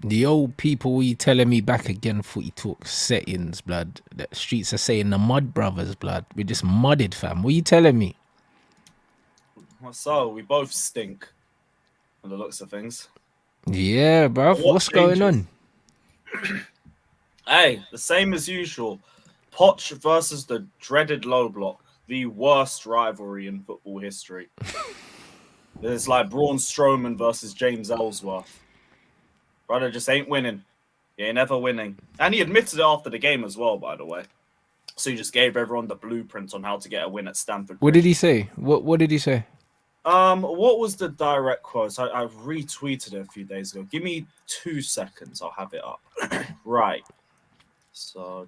The old people we telling me back again footy talk settings, blood. The streets are saying the mud brothers, blood. We just mudded, fam. What you telling me? So we both stink from the looks of things. Yeah, bruv. What What's going changes? on? Hey, the same as usual. Poch versus the dreaded low block, the worst rivalry in football history. It's like Braun Strowman versus James Ellsworth. Brother just ain't winning. He ain't ever winning. And he admitted it after the game as well, by the way. So he just gave everyone the blueprint on how to get a win at Stamford What did he Bridge. say? What did he say? What was the direct quote? I retweeted it a few days ago. Give me 2 seconds. I'll have it up. Right. So,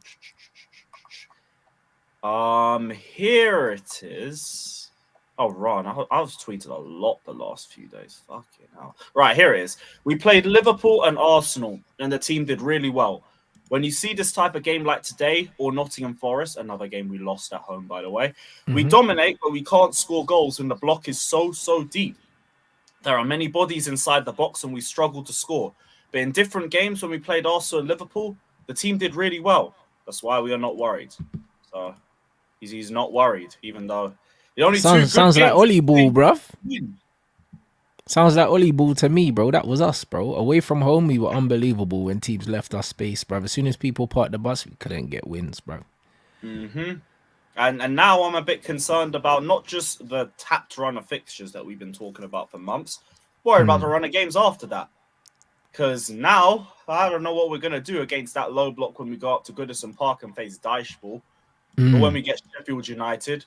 here it is. Oh, Ron, I've tweeted a lot the last few days. Fucking hell. Right, here it is. We played Liverpool and Arsenal, and the team did really well. When you see this type of game like today, or Nottingham Forest, another game we lost at home, by the way, we dominate, but we can't score goals when the block is so deep. There are many bodies inside the box, and we struggle to score. But in different games, when we played Arsenal and Liverpool, the team did really well. That's why we are not worried. So he's not worried, even though the only two good Sounds like games Ollie Ball, bruv. win. Sounds like Ollie Ball to me, bro. That was us, bro. Away from home, we were unbelievable when teams left us space, bruv. As soon as people parked the bus, we couldn't get wins, bro. Mm-hmm. And now I'm a bit concerned about not just the tapped run of fixtures that we've been talking about for months, worried about the run of games after that. Because now, I don't know what we're going to do against that low block when we go up to Goodison Park and face Dycheball. But when we get Sheffield United,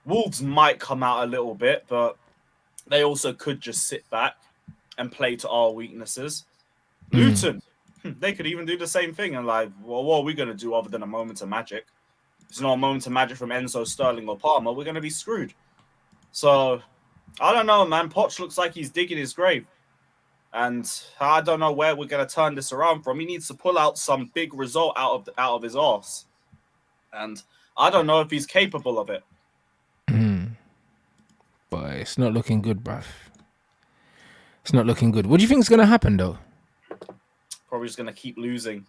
Wolves might come out a little bit, but they also could just sit back and play to our weaknesses. Luton, they could even do the same thing. And like, well, what are we going to do other than a moment of magic? If it's not a moment of magic from Enzo, Sterling, or Palmer, we're going to be screwed. So, I don't know, man. Poch looks like he's digging his grave. And I don't know where we're going to turn this around from. He needs to pull out some big result out of his arse. And I don't know if he's capable of it. But it's not looking good, bruv. It's not looking good. What do you think is going to happen, though? Probably just going to keep losing.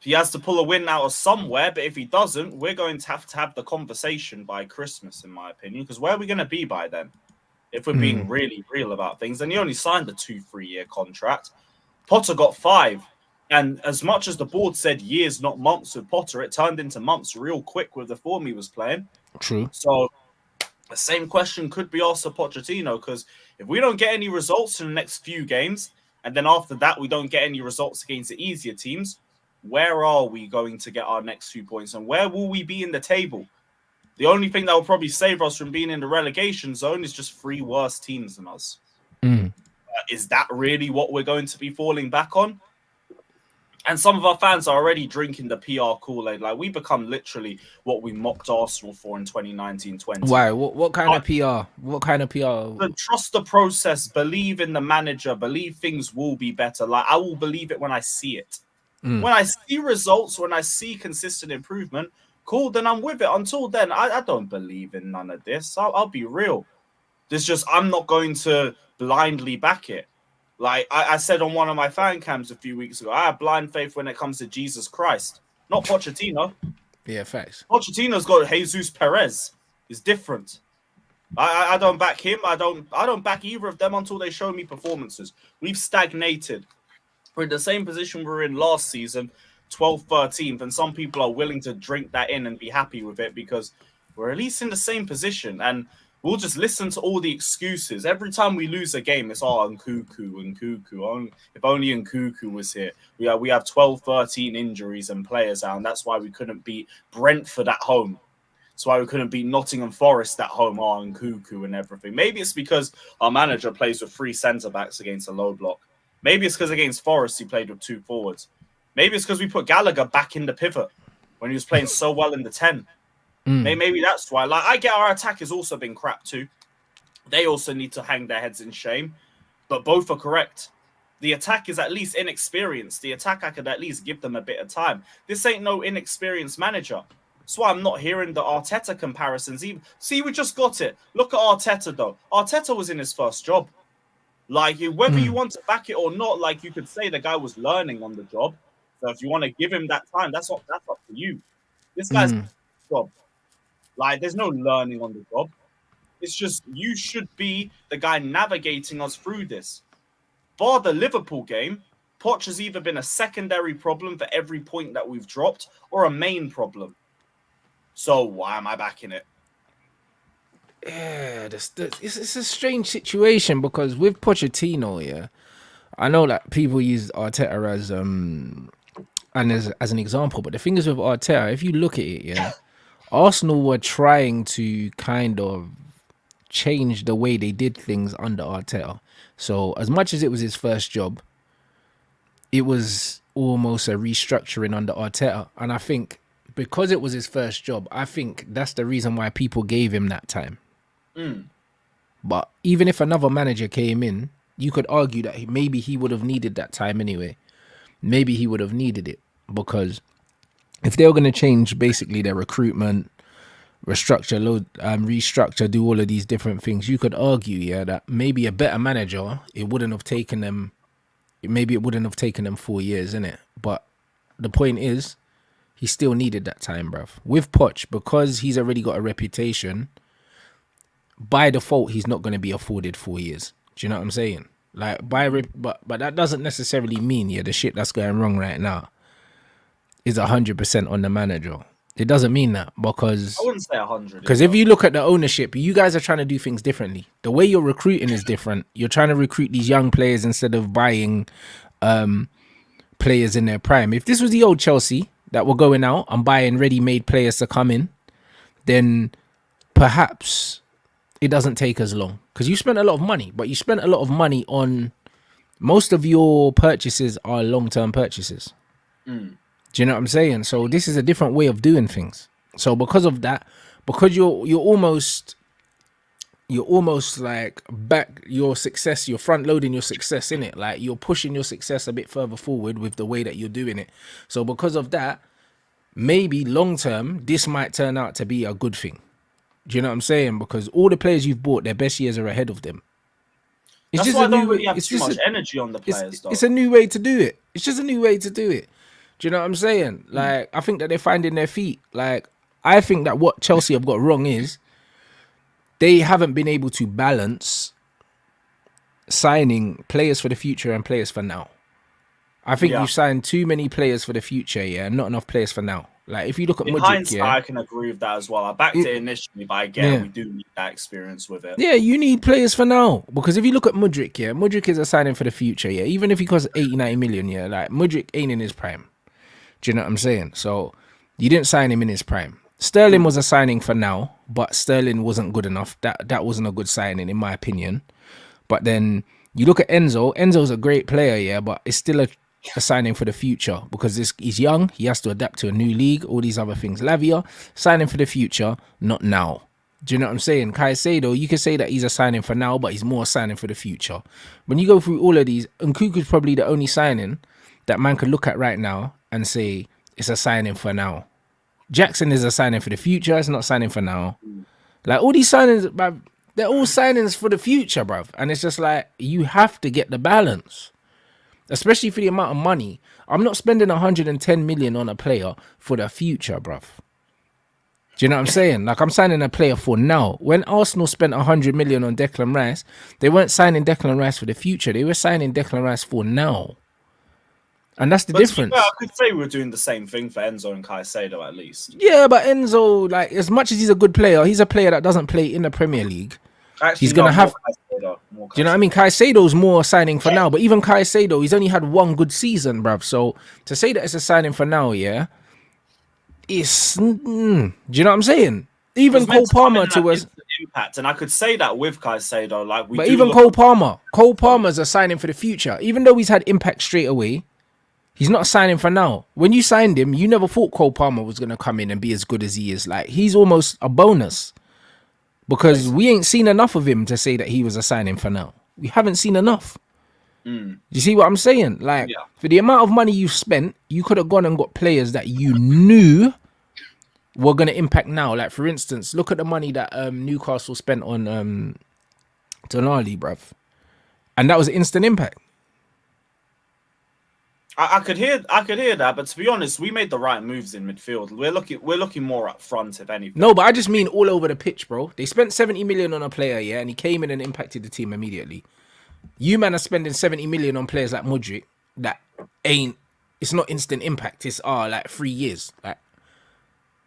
He has to pull a win out of somewhere, but if he doesn't, we're going to have the conversation by Christmas, in my opinion, because where are we going to be by then? If we're being really real about things, and he only signed a 2-3 year contract. Potter got 5. And as much as the board said years, not months with Potter, it turned into months real quick with the form he was playing. True. So the same question could be asked of Pochettino, because if we don't get any results in the next few games, and then after that we don't get any results against the easier teams, where are we going to get our next few points, and where will we be in the table? The only thing that will probably save us from being in the relegation zone is just 3 worse teams than us. Is that really what we're going to be falling back on? And some of our fans are already drinking the PR Kool-Aid. Like, we become literally what we mocked Arsenal for in 2019-20. Why? What kind of PR? What kind of PR? Trust the process. Believe in the manager. Believe things will be better. Like, I will believe it when I see it. When I see results, when I see consistent improvement, cool, then I'm with it. Until then, I don't believe in none of this. I'll be real. There's just, I'm not going to blindly back it. Like I said on one of my fan cams a few weeks ago, I have blind faith when it comes to Jesus Christ, not Pochettino. Yeah, facts. Pochettino's got Jesus Perez. It's different. I don't back him. I don't back either of them until they show me performances. We've stagnated. We're in the same position we were in last season, 12th, 13th, and some people are willing to drink that in and be happy with it because we're at least in the same position. And we'll just listen to all the excuses. Every time we lose a game, it's Nkuku. If only Nkuku was here. We have 12, 13 injuries and players out, and that's why we couldn't beat Brentford at home. That's why we couldn't beat Nottingham Forest at home, Nkuku and everything. Maybe it's because our manager plays with 3 centre-backs against a low block. Maybe it's because against Forest he played with 2 forwards. Maybe it's because we put Gallagher back in the pivot when he was playing so well in the 10. Maybe that's why. Like, I get our attack has also been crap too. They also need to hang their heads in shame. But both are correct. The attack is at least inexperienced. The attack, I could at least give them a bit of time. This ain't no inexperienced manager. That's why I'm not hearing the Arteta comparisons. Even see, we just got it. Look at Arteta, though. Arteta was in his first job. Like, whether you want to back it or not, like, you could say the guy was learning on the job. So if you want to give him that time, that's up to you. This guy's job. Like, there's no learning on the job. It's just you should be the guy navigating us through this. Bar the Liverpool game, Poch has either been a secondary problem for every point that we've dropped or a main problem. So why am I backing it? Yeah, it's a strange situation because with Pochettino, yeah, I know that people use Arteta as as an example, but the thing is with Arteta, if you look at it, yeah, Arsenal were trying to kind of change the way they did things under Arteta. So as much as it was his first job, it was almost a restructuring under Arteta, and I think because it was his first job, I think that's the reason why people gave him that time. But even if another manager came in, you could argue that maybe he would have needed that time anyway. Maybe he would have needed it because if they were going to change basically their recruitment, restructure, do all of these different things, you could argue, yeah, that maybe a better manager, it wouldn't have taken them 4 years, innit? But the point is, he still needed that time, bruv. With Poch, because he's already got a reputation, by default, he's not going to be afforded 4 years. Do you know what I'm saying? Like, but that doesn't necessarily mean, yeah, the shit that's going wrong right now is 100% on the manager. It doesn't mean that because I wouldn't say 100. Because if you look at the ownership, you guys are trying to do things differently. The way you're recruiting is different. You're trying to recruit these young players instead of buying players in their prime. If this was the old Chelsea that were going out and buying ready-made players to come in, then perhaps it doesn't take as long because you spent a lot of money, but you spent a lot of money on most of your purchases are long-term purchases. Do you know what I'm saying? So this is a different way of doing things. So because of that, because you're almost like back your success, you're front loading your success in it. Like you're pushing your success a bit further forward with the way that you're doing it. So because of that, maybe long term, this might turn out to be a good thing. Do you know what I'm saying? Because all the players you've bought, their best years are ahead of them. It's That's just why a I new don't way. really have It's too just much energy on the players, though. it's a new way to do it. It's just a new way to do it. Do you know what I'm saying? Like, I think that they're finding their feet. Like, I think that what Chelsea have got wrong is they haven't been able to balance signing players for the future and players for now. I think you signed too many players for the future, yeah, and not enough players for now. Like, if you look at In Mudryk, hindsight, yeah, I can agree with that as well. I backed it initially, but I get we do need that experience with it. Yeah, you need players for now. Because if you look at Mudryk, yeah, Mudryk is a signing for the future, yeah. Even if he costs 80, 90 million, yeah, like, Mudryk ain't in his prime. Do you know what I'm saying? So, you didn't sign him in his prime. Sterling was a signing for now, but Sterling wasn't good enough. That wasn't a good signing, in my opinion. But then, you look at Enzo. Enzo's a great player, yeah, but it's still a signing for the future because he's young. He has to adapt to a new league, all these other things. Lavia, signing for the future, not now. Do you know what I'm saying? Caicedo, you can say that he's a signing for now, but he's more a signing for the future. When you go through all of these, Nkuku's probably the only signing that man could look at right now and say it's a signing for now. Jackson is a signing for the future. It's not signing for now. Like all these signings, bruv, they're all signings for the future, bruv. And it's just like you have to get the balance. Especially for the amount of money. I'm not spending 110 million on a player for the future, bruv. Do you know what I'm saying? Like, I'm signing a player for now. When Arsenal spent 100 million on Declan Rice, they weren't signing Declan Rice for the future. They were signing Declan Rice for now. And that's the difference. I could say we're doing the same thing for Enzo and Caicedo, at least. Yeah, but Enzo, like, as much as he's a good player, he's a player that doesn't play in the Premier League. Actually, he's going to have... Caicedo. Do you know what I mean? Caicedo's more signing for now, but even Caicedo, he's only had one good season, bruv. So to say that it's a signing for now, yeah, it's do you know what I'm saying? Even Cole Palmer to us impact, and I could say that with Caicedo, like we. But even Cole Palmer's a signing for the future. Even though he's had impact straight away, he's not a signing for now. When you signed him, you never thought Cole Palmer was going to come in and be as good as he is. Like he's almost a bonus. Because we ain't seen enough of him to say that he was a signing for now. We haven't seen enough. You see what I'm saying? Like, for the amount of money you've spent, you could have gone and got players that you knew were going to impact now. Like, for instance, look at the money that Newcastle spent on Tonali, bruv. And that was instant impact. I could hear that, but to be honest, we made the right moves in midfield. We're looking more up front, if anything. No, but I just mean all over the pitch, bro. They spent 70 million on a player, yeah, and he came in and impacted the team immediately. You man are spending 70 million on players like Mudryk that ain't. It's not instant impact. It's like 3 years. Like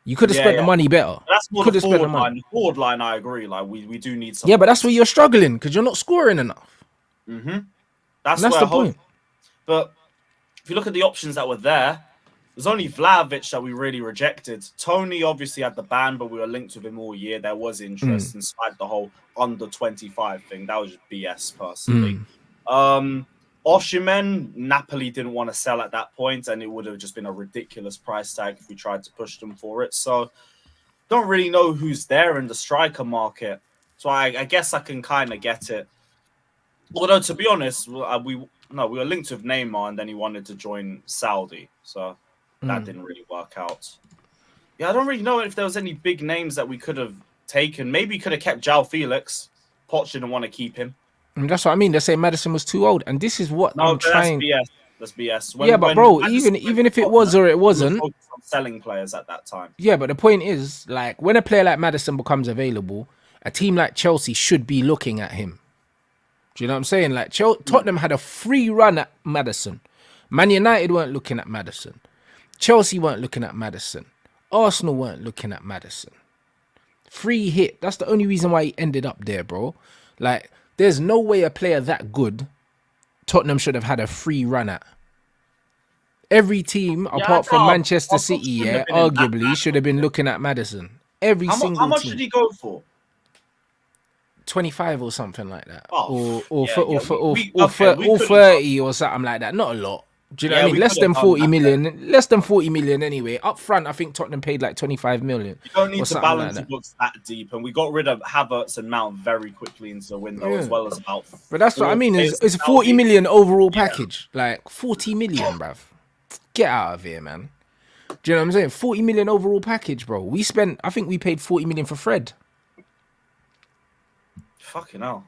you could have spent the money better. That's more the forward line. The forward line, I agree. Like we do need some. Yeah, but that's where you're struggling because you're not scoring enough. That's the point. But if you look at the options that were there, there's only Vlahovic that we really rejected. Tony obviously had the ban, but we were linked with him all year. There was interest despite the whole under 25 thing. That was just BS, personally. Osimhen, Napoli didn't want to sell at that point, and it would have just been a ridiculous price tag if we tried to push them for it. So don't really know who's there in the striker market. So I guess I can kind of get it. Although, to be honest, we were linked with Neymar, and then he wanted to join Saudi. So that didn't really work out. Yeah, I don't really know if there was any big names that we could have taken. Maybe could have kept João Felix. Poch didn't want to keep him. And that's what I mean. They say Maddison was too old. And this is what I'm trying... That's BS. Bro, even if it was or it wasn't... on selling players at that time. Yeah, but the point is, like, when a player like Maddison becomes available, a team like Chelsea should be looking at him. Do you know what I'm saying? Like, Tottenham had a free run at Maddison. Man United weren't looking at Maddison. Chelsea weren't looking at Maddison. Arsenal weren't looking at Maddison. Free hit. That's the only reason why he ended up there, bro. Like, there's no way a player that good Tottenham should have had a free run at. Every team, apart from Manchester City, arguably should have been looking at Maddison. Every single team. How much did he go for? 25 or something like that. Oh, or 30 or something like that. Not a lot. Do you know what I mean? Less than 40 million. Less than 40 million anyway. Up front, I think Tottenham paid like 25 million. You don't need to balance the books that deep. And we got rid of Havertz and Mount very quickly into the window, as well as about... But that's what I mean. It's a 40 million overall package. Like 40 million, bruv. Get out of here, man. Do you know what I'm saying? 40 million overall package, bro. I think we paid 40 million for Fred. Fucking hell.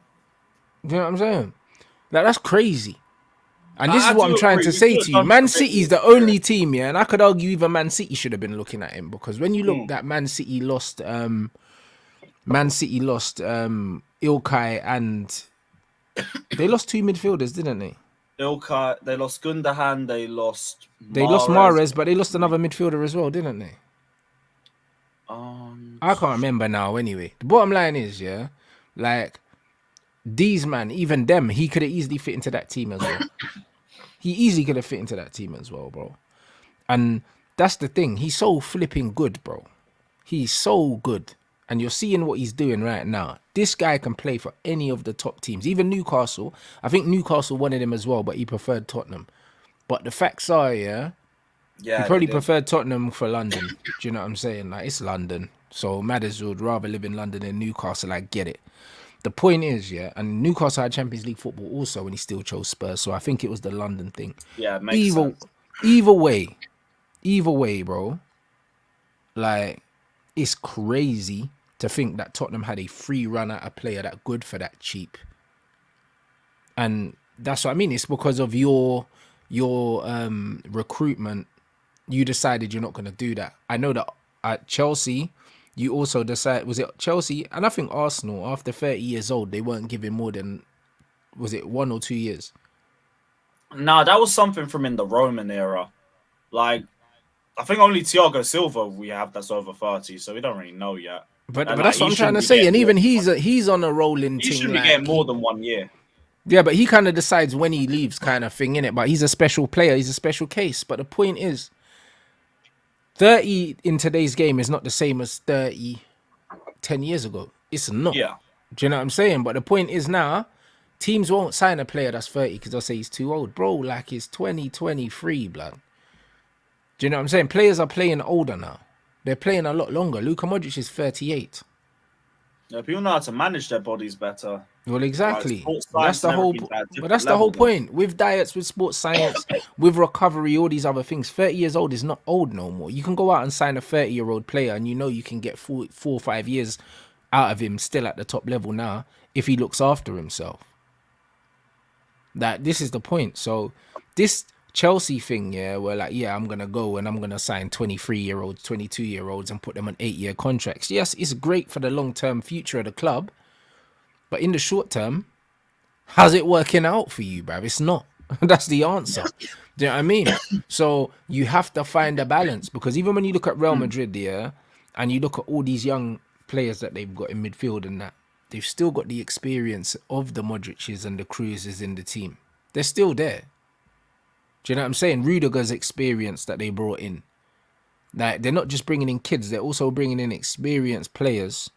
Do you know what I'm saying? Like, that's crazy. And this is what I'm trying to say to you. Man City's the only team, yeah, and I could argue even Man City should have been looking at him, because when you look that Man City lost Ilkay, and they lost two midfielders, didn't they? Ilkay, they lost Gundogan, they lost Mahrez, but they lost another midfielder as well, didn't they? I can't remember now anyway. The bottom line is, yeah, like, these man, even them, he could have easily fit into that team as well. He easily could have fit into that team as well, bro. And that's the thing. He's so flipping good, bro. He's so good. And you're seeing what he's doing right now. This guy can play for any of the top teams. Even Newcastle. I think Newcastle wanted him as well, but he preferred Tottenham. But the facts are, yeah, he probably preferred Tottenham for London. Do you know what I'm saying? Like, it's London. So Madders would rather live in London than Newcastle. I get it. The point is, yeah, and Newcastle had Champions League football also when he still chose Spurs, so I think it was the London thing. Yeah, it makes sense. Either way, bro, like, it's crazy to think that Tottenham had a free run at a player that good for that cheap. And that's what I mean. It's because of your recruitment, you decided you're not going to do that. I know that at Chelsea... You also decide, was it Chelsea? And I think Arsenal, after 30 years old, they weren't giving more than, was it 1 or 2 years? Nah, that was something from in the Roman era. Like, I think only Thiago Silva we have that's over 30, so we don't really know yet. But that's what I'm trying to say. And even he's on a rolling thing. He should be getting more than 1 year. Yeah, but he kind of decides when he leaves kind of thing, innit? But he's a special player. He's a special case. But the point is, 30 in today's game is not the same as 30 10 years ago. It's not. Yeah. Do you know what I'm saying? But the point is now, teams won't sign a player that's 30 because they'll say he's too old. Bro, like, he's 2023, blood. Do you know what I'm saying? Players are playing older now. They're playing a lot longer. Luka Modric is 38. Yeah, people know how to manage their bodies better. Well, exactly. Like, that's the whole. But that's the whole point. With diets, with sports science, with recovery, all these other things. 30 years old is not old no more. You can go out and sign a 30-year-old player, and you know you can get 4 or 5 years out of him still at the top level now if he looks after himself. That this is the point. So this Chelsea thing, yeah, where like, yeah, I'm gonna go and I'm gonna sign 23-year-olds, 22-year-olds and put them on 8-year contracts. Yes, it's great for the long-term future of the club, but in the short term, how's it working out for you, bruv? It's not. That's the answer. Do you know what I mean? So you have to find a balance, because even when you look at Real Madrid, yeah, and you look at all these young players that they've got in midfield and that, they've still got the experience of the Modric's and the Cruzes in the team. They're still there. Do you know what I'm saying? Rudiger's experience that they brought in. Like, they're not just bringing in kids, they're also bringing in experienced players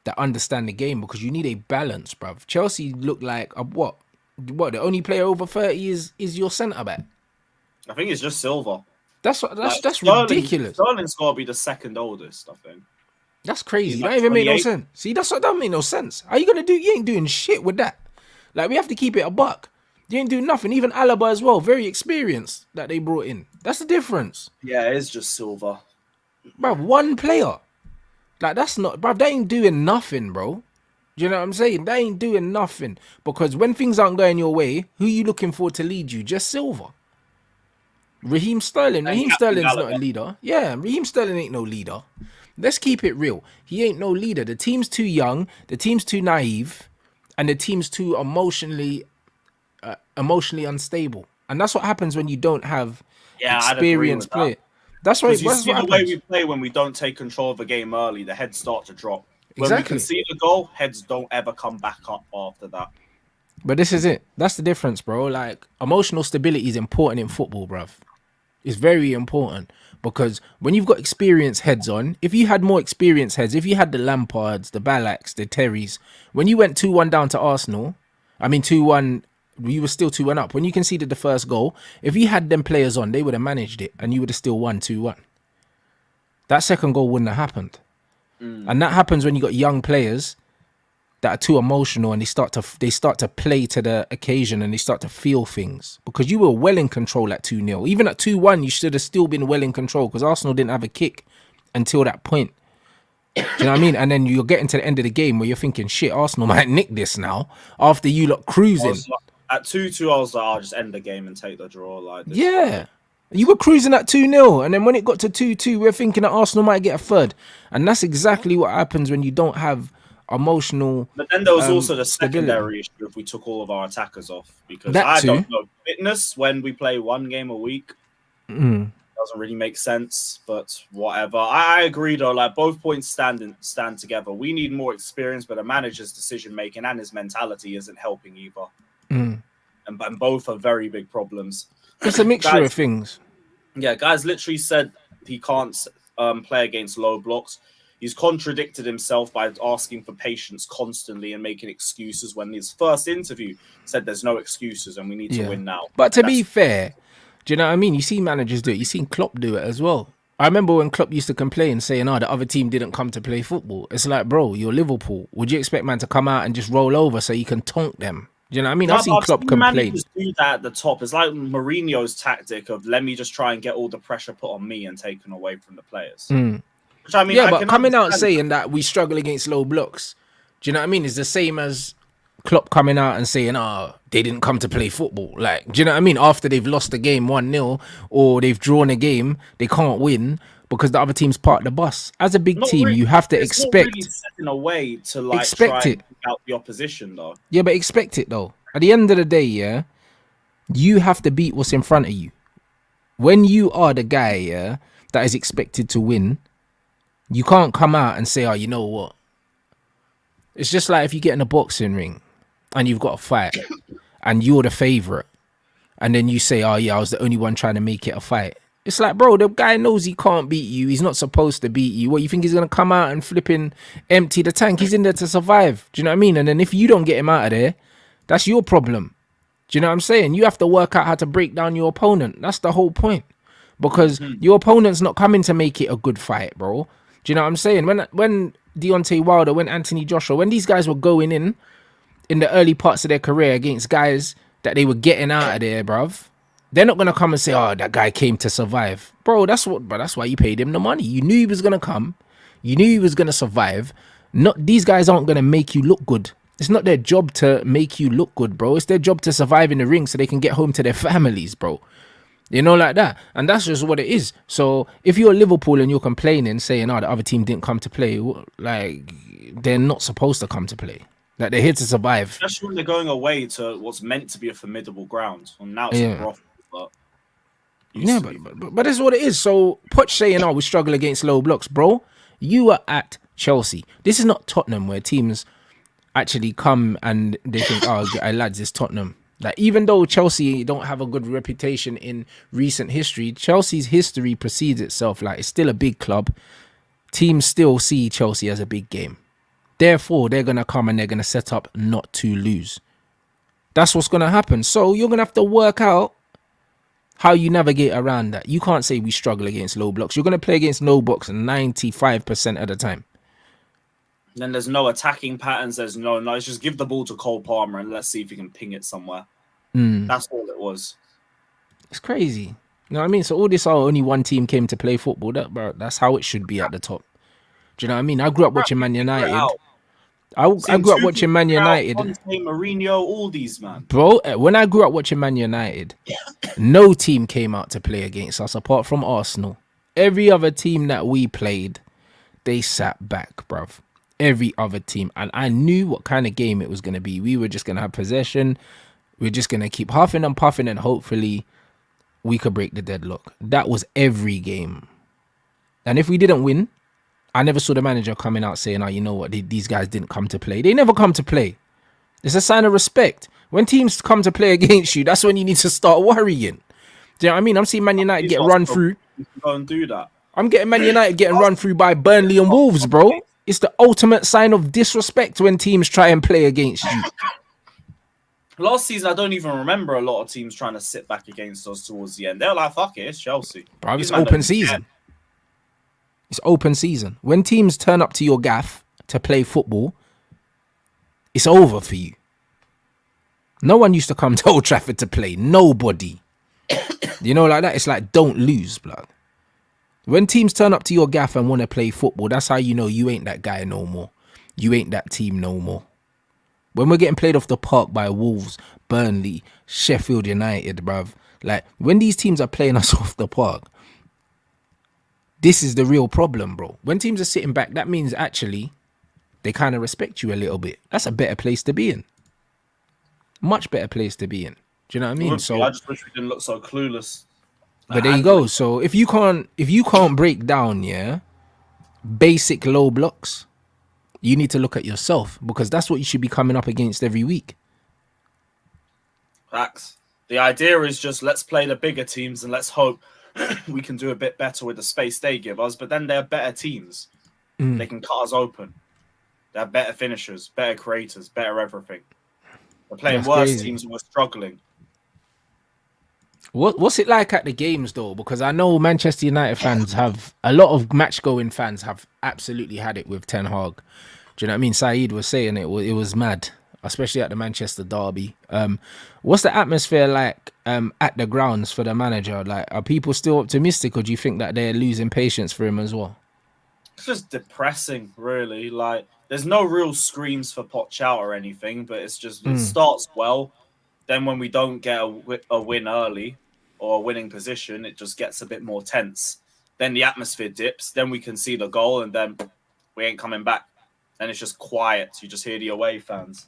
that understand the game, because you need a balance, bruv. Chelsea look like a what? What, the only player over 30 is your centre back? I think it's just Silva. That's Sterling, ridiculous. Sterling's got to be the second oldest, I think. That's crazy. He's That like even make no 28. sense. See, that's what don't make no sense. How you gonna do? You ain't doing shit with that. Like, we have to keep it a buck. You ain't doing nothing. Even Alaba as well, very experienced that they brought in. That's the difference, Yeah, it is just Silva. bruv. One player, like, that's not, bruv. They ain't doing nothing, bro. Do you know what I'm saying? They ain't doing nothing, because when things aren't going your way, who you looking for to lead you? Just Silva. Raheem Sterling. Raheem Captain Sterling's not a Gallagher. leader. Yeah, Raheem Sterling ain't no leader. Let's keep it real. He ain't no leader. The team's too young. The team's too naive, and the team's too emotionally unstable. And that's what happens when you don't have Yeah, I'd agree experienced with that. play. That's why. Because you That's see what the way happens. we play when we don't take control of the game early, the heads start to drop. When we Exactly. concede a goal, heads don't ever come back up after that. But this is it. That's the difference, bro. Like, emotional stability is important in football, bruv. It's very important, because when you've got experienced heads on, if you had more experienced heads, if you had the Lampards, the Ballacks, the Terrys, when you went 2-1 down to Arsenal, 2-1, you were still 2-1 up. When you conceded the first goal, if you had them players on, they would have managed it and you would have still won 2-1. That second goal wouldn't have happened. And that happens when you got young players that are too emotional, and they start to play to the occasion, and they start to feel things, because you were well in control at 2-0. Even at 2-1, you should have still been well in control, because Arsenal didn't have a kick until that point. Do you know what I mean? And then you're getting to the end of the game where you're thinking, shit, Arsenal might nick this now after you lot cruising. At 2-2, I was like, I'll just end the game and take the draw. Like this. Yeah. You were cruising at 2-0, and then when it got to 2-2, we're thinking that Arsenal might get a third. And that's exactly what happens when you don't have emotional. But then there was also the stability. secondary issue if we took all of our attackers off, because That I too. don't know, fitness when we play one game a week doesn't really make sense. But whatever. I agree though. Like, both points stand together. We need more experience, but a manager's decision making and his mentality isn't helping either. And both are very big problems. It's a mixture Guys, of things. Yeah, guys literally said he can't play against low blocks. He's contradicted himself by asking for patience constantly and making excuses, when his first interview said there's no excuses and we need to win now. But to And be that's- fair, do you know what I mean? You see managers do it. You seen Klopp do it as well. I remember when Klopp used to complain, saying, the other team didn't come to play football. It's like, bro, you're Liverpool. Would you expect man to come out and just roll over so you can tonk them? Do you know what I mean? I've seen Klopp complain. managers do that at the top. It's like Mourinho's tactic of, let me just try and get all the pressure put on me and taken away from the players. Which, I mean, Yeah, I but can coming out understand. saying that we struggle against low blocks, do you know what I mean? It's the same as Klopp coming out and saying, they didn't come to play football. Like, do you know what I mean? After they've lost the game 1-0 or they've drawn a game, they can't win because the other team's parked the bus. As a big Not team, really- you have to it's not expect. really set in a way to like Expect try it. and pick out the opposition though. Yeah, but expect it though. At the end of the day, yeah, you have to beat what's in front of you. When you are the guy, yeah, that is expected to win, you can't come out and say, you know what? It's just like if you get in a boxing ring and you've got a fight and you're the favorite, and then you say, I was the only one trying to make it a fight. It's like, bro, the guy knows he can't beat you. He's not supposed to beat you. What, you think he's going to come out and flipping empty the tank? He's in there to survive. Do you know what I mean? And then if you don't get him out of there, that's your problem. Do you know what I'm saying? You have to work out how to break down your opponent. That's the whole point. Because your opponent's not coming to make it a good fight, bro. Do you know what I'm saying? When Deontay Wilder, when Anthony Joshua, when these guys were going in the early parts of their career against guys that they were getting out of there, bruv, they're not going to come and say, that guy came to survive. Bro, that's why you paid him the money. You knew he was going to come. You knew he was going to survive. These guys aren't going to make you look good It's not their job to make you look good, bro. It's their job to survive in the ring so they can get home to their families, bro. You know, like that. And that's just what it is. So if you're Liverpool and you're complaining, saying, oh, the other team didn't come to play, like, they're not supposed to come to play. Like, they're here to survive. Especially when they're going away to what's meant to be a formidable ground. And now it's Yeah. a brothel, but... Yeah, but that's what it is. So Poch saying, oh, we struggle against low blocks, bro. You are at Chelsea. This is not Tottenham where teams actually come and they think, oh, lads, it's Tottenham. Like, even though Chelsea don't have a good reputation in recent history, Chelsea's history precedes itself. Like, it's still a big club. Teams still see Chelsea as a big game. Therefore, they're going to come and they're going to set up not to lose. That's what's going to happen. So you're going to have to work out how you navigate around that. You can't say we struggle against low blocks. You're going to play against low blocks 95% of the time. Then there's no attacking patterns. There's no, let's just give the ball to Cole Palmer and let's see if he can ping it somewhere. That's all it was. It's crazy. You know what I mean? So all this, only one team came to play football. That's how it should be at the top. Do you know what I mean? I grew up watching Man United. I grew up watching Man United. Mourinho, all these, man. Bro, when I grew up watching Man United, no team came out to play against us apart from Arsenal. Every other team that we played, they sat back, bruv. Every other team. And I knew what kind of game it was going to be. We were just going to have possession. We're just going to keep huffing and puffing and hopefully we could break the deadlock. That was every game. And if we didn't win, I never saw the manager coming out saying, oh, you know what, these guys didn't come to play. They never come to play. It's a sign of respect. When teams come to play against you, that's when you need to start worrying. Do you know what I mean? I'm seeing Man United get run through. Go and do that. I'm getting Man United getting run through by Burnley and Wolves, bro. It's the ultimate sign of disrespect when teams try and play against you. Last season, I don't even remember a lot of teams trying to sit back against us towards the end. They were like, fuck it, it's Chelsea. Bro, it's open season. It's open season. When teams turn up to your gaff to play football, it's over for you. No one used to come to Old Trafford to play. Nobody. You know, like that. It's like, don't lose, blood. When teams turn up to your gaff and want to play football, that's how you know you ain't that guy no more. You ain't that team no more. When we're getting played off the park by Wolves, Burnley, Sheffield United, bruv. Like, when these teams are playing us off the park, this is the real problem, bro. When teams are sitting back, that means actually they kind of respect you a little bit. That's a better place to be in. Much better place to be in. Do you know what I mean? So I just wish we didn't look so clueless. But there you go. So if you can't break down, basic low blocks, you need to look at yourself because that's what you should be coming up against every week. Facts. The idea is just let's play the bigger teams and let's hope we can do a bit better with the space they give us. But then they're better teams. They can cut us open. They're better finishers, better creators, better everything. We're playing worse teams and we're struggling. What's it like at the games though? Because I know Manchester United fans have a lot of match-going fans have absolutely had it with Ten Hag. Do you know what I mean? Saeed was saying it was mad, especially at the Manchester derby. What's the atmosphere like at the grounds for the manager? Like, are people still optimistic, or do you think that they're losing patience for him as well? It's just depressing, really. Like, there's no real screams for Poch out or anything, but it's just it starts well. Then when we don't get a win early or a winning position, it just gets a bit more tense. Then the atmosphere dips. Then we can see the goal, and then we ain't coming back. And it's just quiet. You just hear the away fans.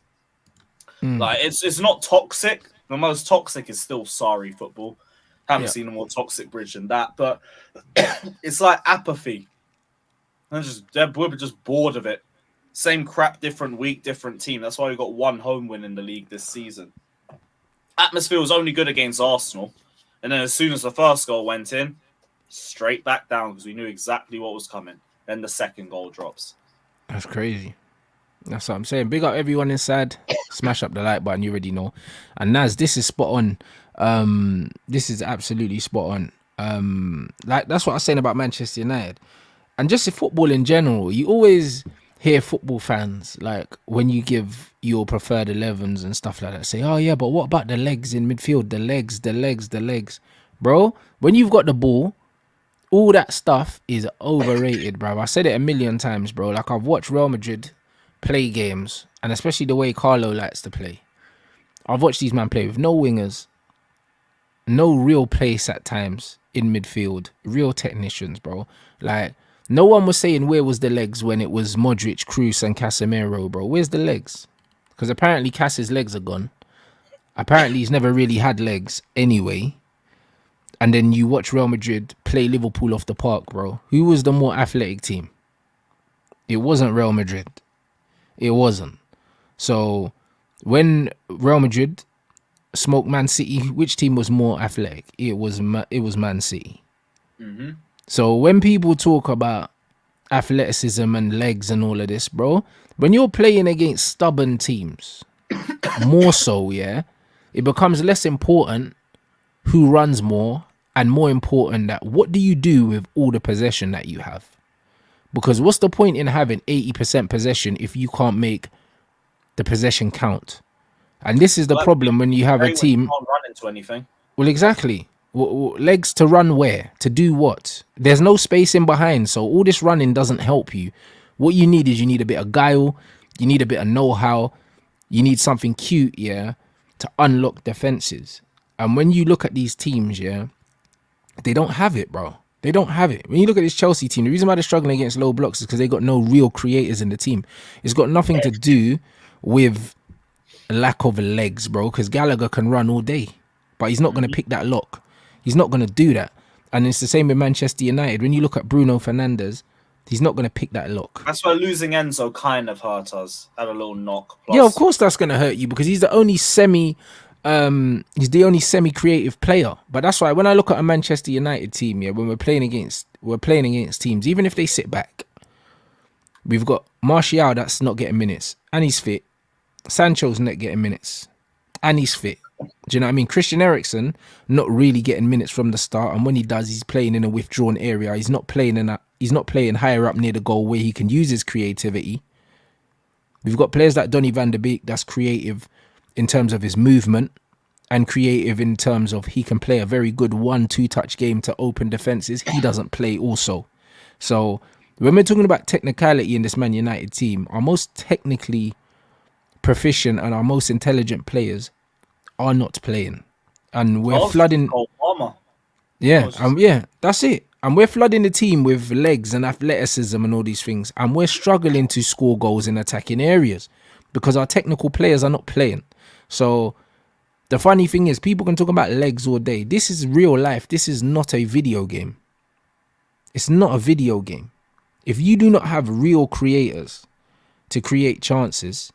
Like, it's not toxic. The most toxic is still sorry football. Haven't seen a more toxic bridge than that. But it's like apathy. We're just bored of it. Same crap, different week, different team. That's why we got one home win in the league this season. Atmosphere was only good against Arsenal. And then as soon as the first goal went in, straight back down because we knew exactly what was coming. Then the second goal drops. That's crazy. That's what I'm saying. Big up everyone inside. Smash up the like button, you already know. And Naz, this is spot on. This is absolutely spot on. Like, that's what I was saying about Manchester United. And just football in general, you always hear football fans, like, when you give your preferred 11s and stuff like that, say, oh yeah, but what about the legs in midfield? The legs. Bro, when you've got the ball, all that stuff is overrated, bro. I said it a million times, bro. Like, I've watched Real Madrid play games, and especially the way Carlo likes to play. I've watched these men play with no wingers, no real place at times in midfield, real technicians, bro. Like, no one was saying where was the legs when it was Modric, Kroos, and Casemiro, bro. Where's the legs? Because apparently Cass's legs are gone. Apparently he's never really had legs anyway. And then you watch Real Madrid play Liverpool off the park, bro. Who was the more athletic team? It wasn't Real Madrid. It wasn't. So when Real Madrid smoked Man City, which team was more athletic? It was Man City. Mm-hmm. So when people talk about athleticism and legs and all of this, bro, when you're playing against stubborn teams, more so, yeah, it becomes less important who runs more and more important that what do you do with all the possession that you have? Because what's the point in having 80% possession if you can't make the possession count? And this is the problem when you have a team. Can't run into anything. Well, exactly. Legs to run where? To do what? There's no space in behind, so all this running doesn't help you. What you need is you need a bit of guile, you need a bit of know-how, you need something cute, yeah, to unlock defenses. And when you look at these teams, yeah, they don't have it, bro. They don't have it. When you look at this Chelsea team, the reason why they're struggling against low blocks is because they got no real creators in the team. It's got nothing to do with lack of legs, bro, because Gallagher can run all day, but he's not going to pick that lock. He's not going to do that. And it's the same with Manchester United. When you look at Bruno Fernandes, he's not going to pick that lock. That's why losing Enzo kind of hurt us. Had a little knock. Plus. Yeah, of course that's going to hurt you because he's the only semi-creative player. But that's why when I look at a Manchester United team, yeah, when we're playing against teams, even if they sit back, we've got Martial that's not getting minutes and he's fit. Sancho's not getting minutes and he's fit. Do you know what I mean? Christian Eriksen not really getting minutes from the start, and when he does, he's playing in a withdrawn area. He's not playing higher up near the goal where he can use his creativity. We've got players like Donny van de Beek that's creative in terms of his movement and creative in terms of he can play a very good 1-2 touch game to open defenses. He doesn't play also. So when we're talking about technicality in this Man United team, our most technically proficient and our most intelligent players are not playing, and we're flooding. Yeah, that's it. And we're flooding the team with legs and athleticism and all these things, and we're struggling to score goals in attacking areas because our technical players are not playing. So the funny thing is, people can talk about legs all day. This is real life. This is not a video game. It's not a video game. If you do not have real creators to create chances,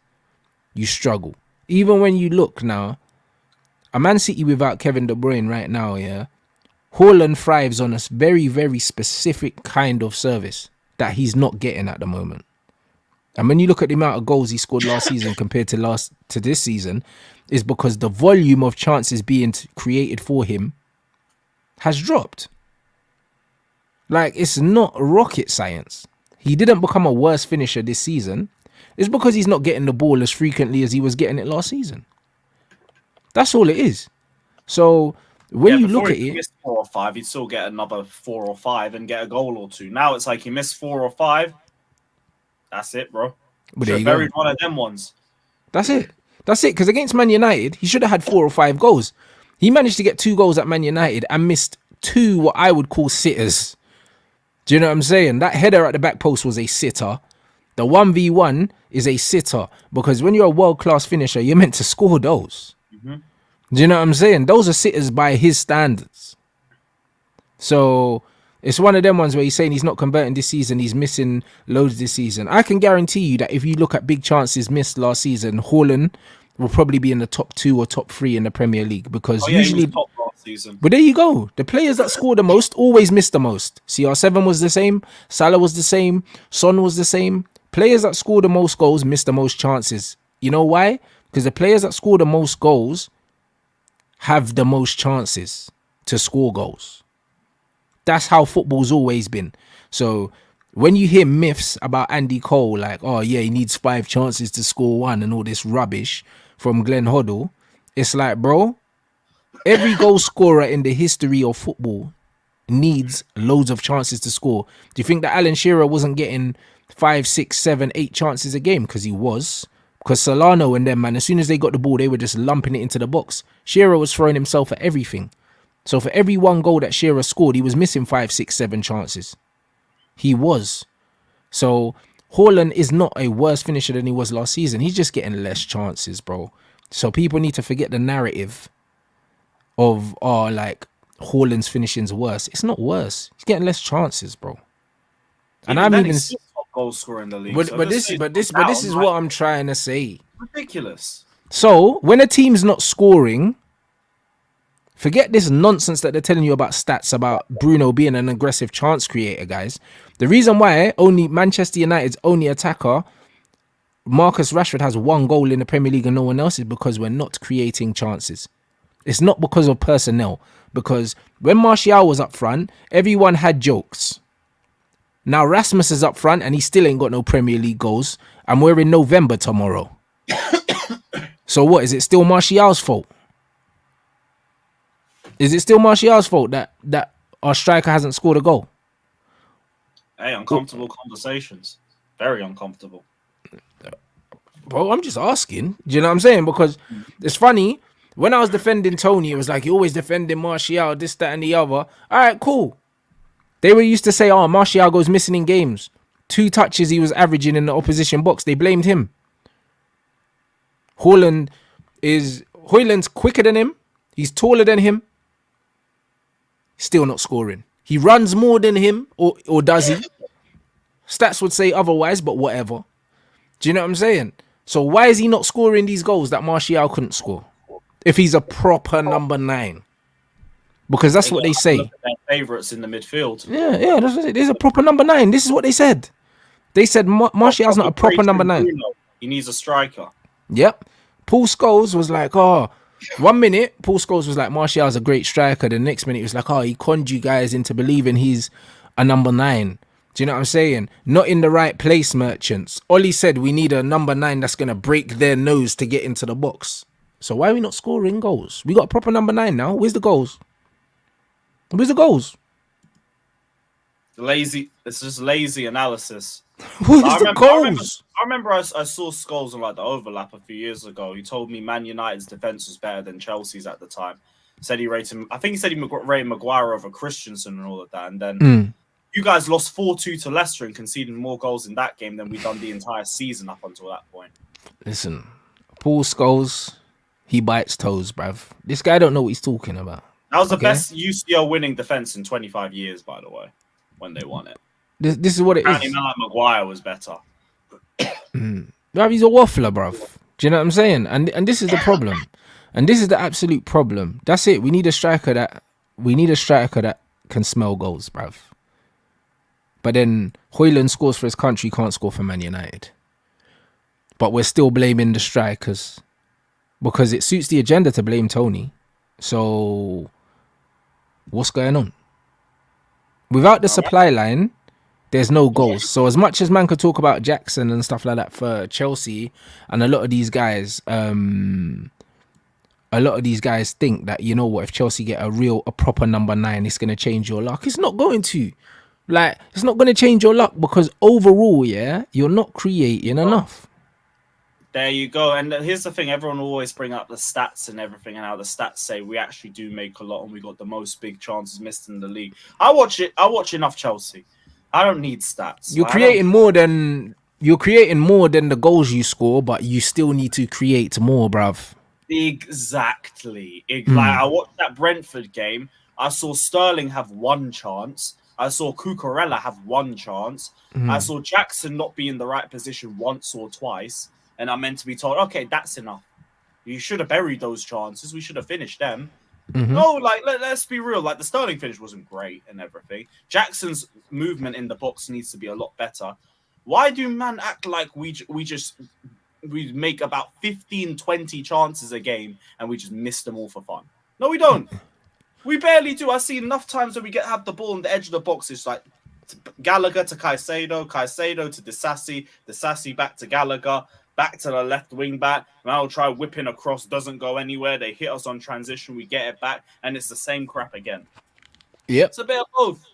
you struggle. Even when you look now, a Man City without Kevin De Bruyne right now, yeah, Haaland thrives on a very, very specific kind of service that he's not getting at the moment. And when you look at the amount of goals he scored last season compared to this season, is because the volume of chances being created for him has dropped. Like, it's not rocket science. He didn't become a worse finisher this season. It's because he's not getting the ball as frequently as he was getting it last season. That's all it is. So when you look at it, missed 4 or 5, he'd still get another 4 or 5 and get a goal or 2. Now it's like he missed 4 or 5. That's it, bro. But should have buried one of them ones. That's it. Because against Man United, he should have had 4 or 5 goals. He managed to get 2 goals at Man United and missed 2 what I would call sitters. Do you know what I'm saying? That header at the back post was a sitter. The 1v1 is a sitter because when you're a world-class finisher, you're meant to score those. Mm-hmm. Do you know what I'm saying? Those are sitters by his standards. So it's one of them ones where he's saying he's not converting this season. He's missing loads this season. I can guarantee you that if you look at big chances missed last season, Haaland will probably be in the top 2 or top 3 in the Premier League because usually. He was top last season. But there you go. The players that score the most always miss the most. CR7 was the same. Salah was the same. Son was the same. Players that score the most goals miss the most chances. You know why? Because the players that score the most goals have the most chances to score goals. That's how football's always been. So when you hear myths about Andy Cole, like, oh yeah, he needs 5 chances to score 1 and all this rubbish from Glenn Hoddle, it's like, bro, every goal scorer in the history of football needs loads of chances to score. Do you think that Alan Shearer wasn't getting 5, 6, 7, 8 chances a game because he was. Because Solano and them, man, as soon as they got the ball, they were just lumping it into the box. Shearer was throwing himself at everything. So for every one goal that Shearer scored, he was missing 5, 6, 7 chances. He was. So Haaland is not a worse finisher than he was last season. He's just getting less chances, bro. So people need to forget the narrative of, like, Haaland's finishing's worse. It's not worse. He's getting less chances, bro. And I'm even top goal scorer in the league. But this is what I'm trying to say. Ridiculous. So when a team's not scoring, forget this nonsense that they're telling you about stats about Bruno being an aggressive chance creator, guys. The reason why only Manchester United's only attacker, Marcus Rashford, has 1 goal in the Premier League and no one else is because we're not creating chances. It's not because of personnel. Because when Martial was up front, everyone had jokes. Now Rasmus is up front and he still ain't got no Premier League goals. And we're in November tomorrow. So what? Is it still Martial's fault? Is it still Martial's fault that our striker hasn't scored a goal? Hey, uncomfortable conversations. Very uncomfortable. Bro, I'm just asking. Do you know what I'm saying? Because it's funny. When I was defending Tony, it was like, you're always defending Martial, this, that, and the other. All right, cool. They were used to say, oh, Martial goes missing in games. 2 touches he was averaging in the opposition box. They blamed him. Haaland's quicker than him. He's taller than him. Still not scoring. He runs more than him, or does he? Stats would say otherwise, but whatever. Do you know what I'm saying? So why is he not scoring these goals that Martial couldn't score? If he's a proper number 9. Because that's what they say. Their favourites in the midfield. Yeah, that's what it is. There's a proper number 9. This is what they said. They said Martial's not a proper number 9. He needs a striker. Yep. Paul Scholes was like, 1 minute, Paul Scholes was like, Martial's a great striker. The next minute, he was like, he conned you guys into believing he's a number 9. Do you know what I'm saying? Not in the right place, merchants. Ollie said we need a number 9 that's going to break their nose to get into the box. So why are we not scoring goals? We got a proper number 9 now. Where's the goals? Where's the goals? It's just lazy analysis. Where's the goals? I remember I saw Scholes on like the overlap a few years ago. He told me Man United's defense was better than Chelsea's at the time. Said he rated him. I think he said he rated Maguire over Christensen and all of that. And then you guys lost 4-2 to Leicester and conceded more goals in that game than we've done the entire season up until that point. Listen, Paul Scholes, he bites toes, bruv. This guy don't know what he's talking about. That was the best UCL winning defense in 25 years, by the way, when they won it. This is what it Apparently, is. man like Maguire was better. Bruv, he's a waffler, bruv. Do you know what I'm saying? And this is the problem. And this is the absolute problem. That's it. We need a striker that can smell goals, bruv. But then Haaland scores for his country, can't score for Man United. But we're still blaming the strikers because it suits the agenda to blame Tony. So what's going on? Without the supply line, there's no goals. So as much as man could talk about Jackson and stuff like that for Chelsea, and a lot of these guys think that, you know what, if Chelsea get a proper number 9, it's going to change your luck. It's not going to. Like, it's not going to change your luck because overall, you're not creating enough. There you go. And here's the thing. Everyone will always bring up the stats and everything and how the stats say we actually do make a lot and we got the most big chances missed in the league. I watch enough Chelsea. I don't need stats. You're creating more than the goals you score, but you still need to create more, bruv. Exactly. Like, I watched that Brentford game. I saw Sterling have 1 chance. I saw Cucurella have 1 chance. I saw Jackson not be in the right position once or twice. And I'm meant to be told, okay, that's enough. You should have buried those chances. We should have finished them. No, like, let's be real. Like, the Sterling finish wasn't great and everything. Jackson's movement in the box needs to be a lot better. Why do man act like we make about 15, 20 chances a game and we just miss them all for fun? No, we don't. We barely do. I see enough times when we have the ball on the edge of the box. It's like Gallagher to Caicedo to Disasi back to Gallagher, back to the left wing back. And I'll try whipping across, doesn't go anywhere. They hit us on transition, we get it back, and it's the same crap again. Yep. It's a bit of both.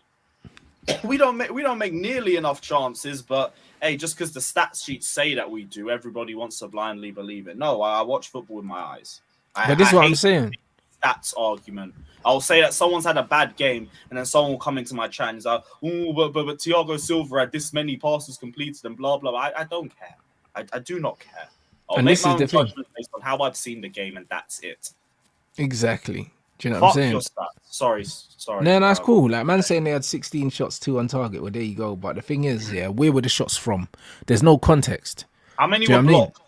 We don't make nearly enough chances, but hey, just because the stats sheets say that we do, everybody wants to blindly believe it. No, I watch football with my eyes. But this is what I'm hate saying. stats argument. I'll say that someone's had a bad game, and then someone will come into my chat and say, "Oh, but Thiago Silva had this many passes completed and blah blah." I don't care. I do not care. I'll And make this my is own the thing. judgment based on how I've seen the game, and that's it. Exactly. Do you know what I'm Fuck saying? your stats. Sorry. No, that's cool. Like, man saying they had 16 shots, 2 on target. Well, there you go. But the thing is, yeah, where were the shots from? There's no context. How many Do you were know what I mean? blocked?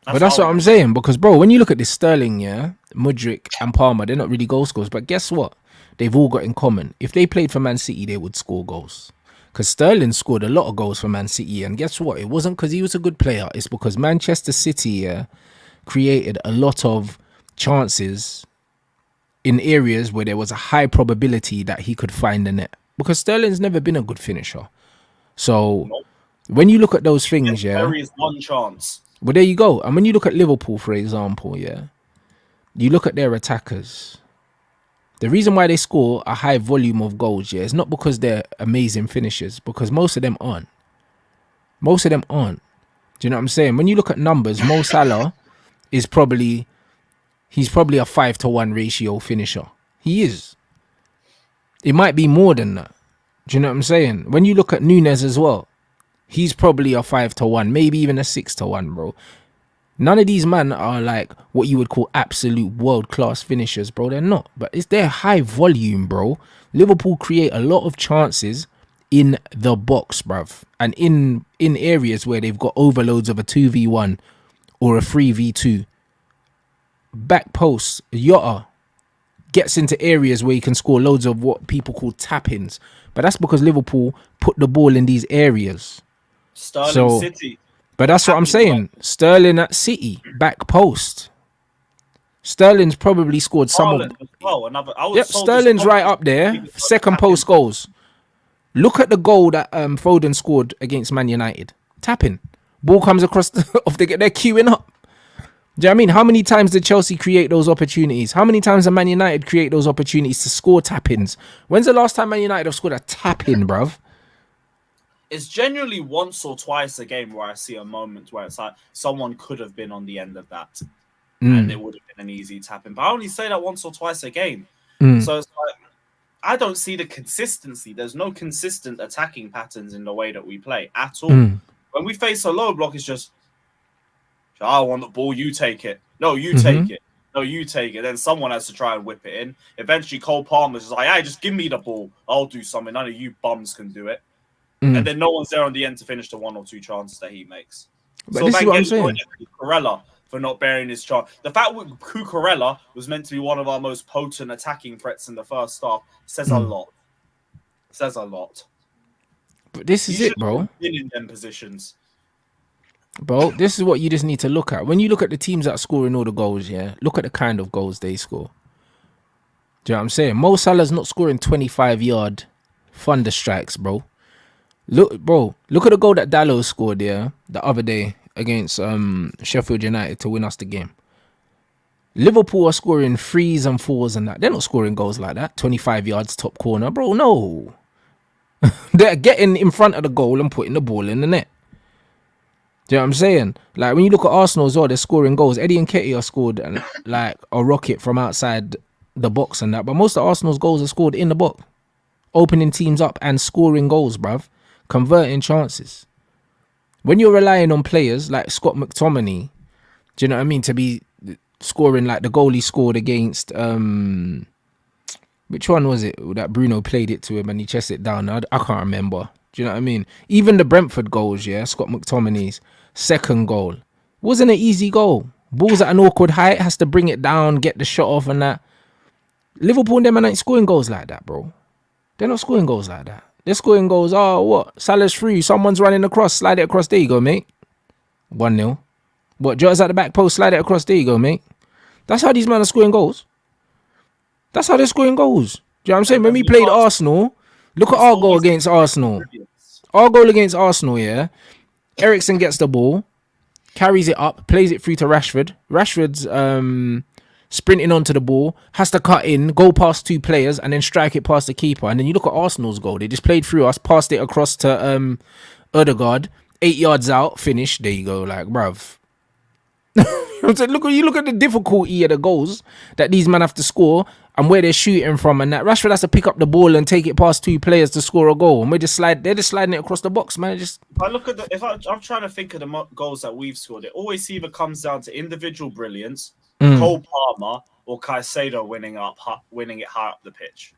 But that's what I'm saying. Because, bro, when you look at this Sterling, yeah, Mudryk and Palmer, they're not really goal scorers. But guess what? They've all got in common. If they played for Man City, they would score goals. Because Sterling scored a lot of goals for Man City. And guess what? It wasn't because he was a good player. It's because Manchester City, yeah, created a lot of chances in areas where there was a high probability that he could find the net. Because Sterling's never been a good finisher. So when you look at those things, yeah. There is one chance. Well, there you go. And when you look at Liverpool, for example, yeah, you look at their attackers. The reason why they score a high volume of goals, yeah, is not because they're amazing finishers, because most of them aren't. Most of them aren't. Do you know what I'm saying? When you look at numbers, Mo Salah is probably a 5-to-1 ratio finisher. He is. It might be more than that. Do you know what I'm saying? When you look at Nunes as well, he's probably a 5-to-1, maybe even a 6-to-1, bro. None of these men are like what you would call absolute world-class finishers, bro. They're not. But it's their high volume, bro. Liverpool create a lot of chances in the box, bruv. And in areas where they've got overloads of a 2v1 or a 3v2. Back post, Yotta gets into areas where you can score loads of what people call tap-ins. But that's because Liverpool put the ball in these areas. Sterling City. But that's what I'm saying. Sterling at City, back post. Sterling's probably scored some of... Well, Sterling's right up there. Second post goals. Look at the goal that Foden scored against Man United. Tapping. Ball comes across they're queuing up. Do you know what I mean? How many times did Chelsea create those opportunities? How many times did Man United create those opportunities to score tap-ins? When's the last time Man United have scored a tap-in, bruv? It's genuinely once or twice a game where I see a moment where it's like someone could have been on the end of that and it would have been an easy tap-in. But I only say that once or twice a game. So it's like, I don't see the consistency. There's no consistent attacking patterns in the way that we play at all. When we face a low block, it's just, I want the ball, you take it. No, you take it. No, you take it. Then someone has to try and whip it in. Eventually, Cole Palmer's just like, hey, just give me the ball. I'll do something. None of you bums can do it. And then no one's there on the end to finish the 1 or 2 chances that he makes. But so this is what I'm saying. Cucurella for not bearing his chance. The fact that Cucurella was meant to be one of our most potent attacking threats in the first half says a lot. Says a lot. But this is it, bro. Been in them positions. Bro, this is what you just need to look at. When you look at the teams that are scoring all the goals, yeah, look at the kind of goals they score. Do you know what I'm saying? Mo Salah's not scoring 25-yard thunder strikes, bro. Look at the goal that Dalot scored the other day against Sheffield United to win us the game. Liverpool are scoring 3s and 4s and that. They're not scoring goals like that. 25 yards top corner, bro. No. They're getting in front of the goal and putting the ball in the net. Do you know what I'm saying? Like, when you look at Arsenal as well, they're scoring goals. Eddie Nketiah scored like a rocket from outside the box and that. But most of Arsenal's goals are scored in the box. Opening teams up and scoring goals, bruv. Converting chances. When you're relying on players like Scott McTominay, do you know what I mean, to be scoring like the goal he scored against which one was it that Bruno played it to him and he chested it down? I can't remember. Do you know what I mean? Even the Brentford goals, yeah, Scott McTominay's second goal wasn't an easy goal. Ball's at an awkward height, has to bring it down, get the shot off and that. Liverpool and them ain't scoring goals like that, bro. They're not scoring goals like that. They're scoring goals. Oh, what? Salah's free. Someone's running across. Slide it across. There you go, mate. 1-0. What? Jota's at the back post. Slide it across. There you go, mate. That's how these men are scoring goals. That's how they're scoring goals. Do you know what I'm saying? When we played Arsenal, look at our goal against Arsenal. Our goal against Arsenal, yeah. Eriksen gets the ball, carries it up, plays it through to Rashford. Rashford's sprinting onto the ball, has to cut in, go past 2 players, and then strike it past the keeper. And then you look at Arsenal's goal. They just played through us, passed it across to Ødegaard. 8 yards out, finish. There you go. Like, bruv. I'm saying, look at the difficulty of the goals that these men have to score and where they're shooting from, and that Rashford has to pick up the ball and take it past 2 players to score a goal, and they're just sliding it across the box, man. I'm trying to think of the goals that we've scored, it always either comes down to individual brilliance, Mm. Cole Palmer or Caicedo winning it high up the pitch.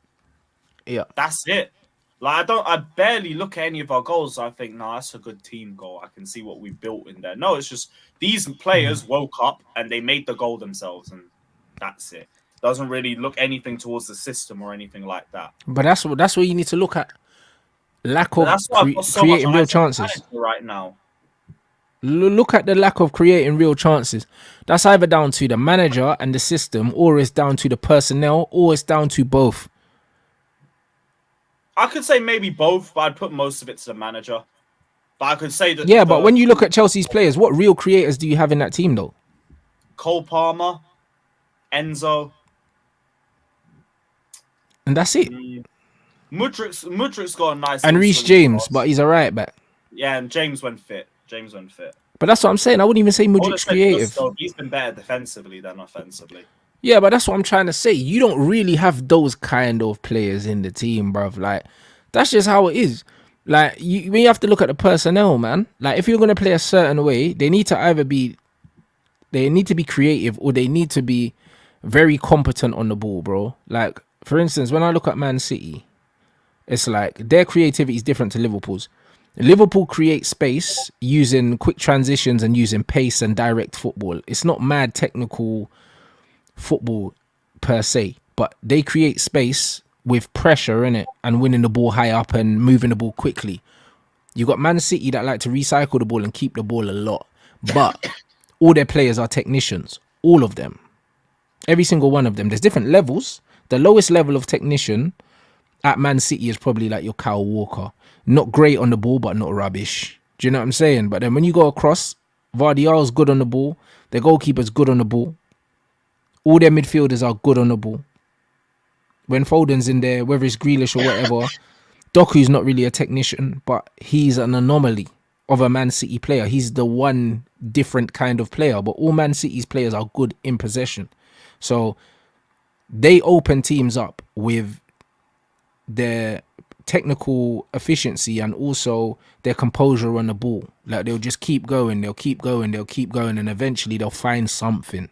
Yeah, that's it. Like I barely look at any of our goals. I think, no, that's a good team goal. I can see what we built in there. No, it's just these players woke up and they made the goal themselves, and that's it. Doesn't really look anything towards the system or anything like that. but that's what you need to look at. Lack of creating real chances right now. Look at the lack of creating real chances. That's either down to the manager and the system, or it's down to the personnel, or it's down to both. I could say maybe both, but I'd put most of it to the manager. But I could say that. Yeah, but when you look at Chelsea's players, what real creators do you have in that team, though? Cole Palmer, Enzo, and that's it. Mudrik's got a nice. And Reece James, but he's a right back. Yeah, and James went fit. But that's what I'm saying. I wouldn't even say Mudrik's creative. He's been better defensively than offensively. Yeah, but that's what I'm trying to say. You don't really have those kind of players in the team, bruv. Like, that's just how it is. Like, we have to look at the personnel, man. Like, if you're going to play a certain way, they need to be creative, or they need to be very competent on the ball, bro. Like, for instance, when I look at Man City, it's like their creativity is different to Liverpool's. Liverpool creates space using quick transitions and using pace and direct football. It's not mad technical football per se, but they create space with pressure in it and winning the ball high up and moving the ball quickly. You got Man City that like to recycle the ball and keep the ball a lot, but all their players are technicians, all of them, every single one of them. There's different levels. The lowest level of technician at Man City is probably like your Kyle Walker. Not great on the ball, but not rubbish. Do you know what I'm saying? But then when you go across, Vardial's good on the ball. Their goalkeeper's good on the ball. All their midfielders are good on the ball. When Foden's in there, whether it's Grealish or whatever, Doku's not really a technician, but he's an anomaly of a Man City player. He's the one different kind of player, but all Man City's players are good in possession. So they open teams up with their technical efficiency and also their composure on the ball. Like, they'll just keep going, and eventually they'll find something.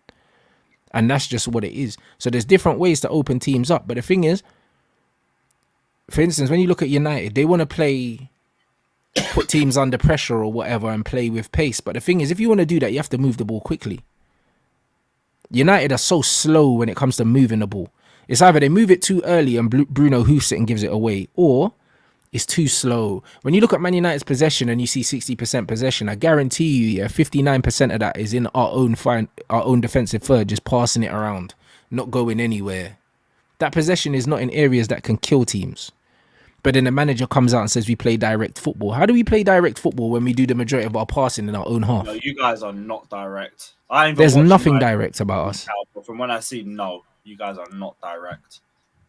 And that's just what it is. So there's different ways to open teams up. But the thing is, for instance, when you look at United, they want to put teams under pressure or whatever and play with pace. But the thing is, if you want to do that, you have to move the ball quickly. United are so slow when it comes to moving the ball. It's either they move it too early and Bruno hoofs it and gives it away, or it's too slow. When you look at Man United's possession and you see 60% possession, I guarantee you, 59% of that is in our own defensive third, just passing it around, not going anywhere. That possession is not in areas that can kill teams. But then the manager comes out and says we play direct football. How do we play direct football when we do the majority of our passing in our own half? No, you guys are not direct. There's nothing direct about us. But from when I see, no, you guys are not direct.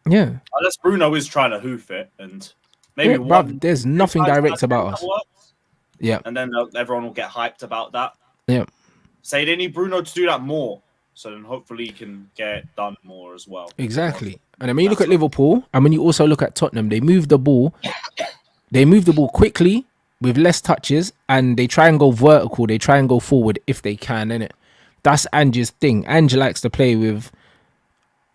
Yeah. Unless Bruno is trying to hoof it, and maybe there's nothing direct about us. Yeah. And then everyone will get hyped about that. Yeah. Say they need Bruno to do that more, so then hopefully he can get it done more as well. Exactly. And then when you look at Liverpool, and when you also look at Tottenham, they move the ball quickly with less touches, and they try and go vertical. They try and go forward if they can, innit? That's Ange's thing. Ange likes to play with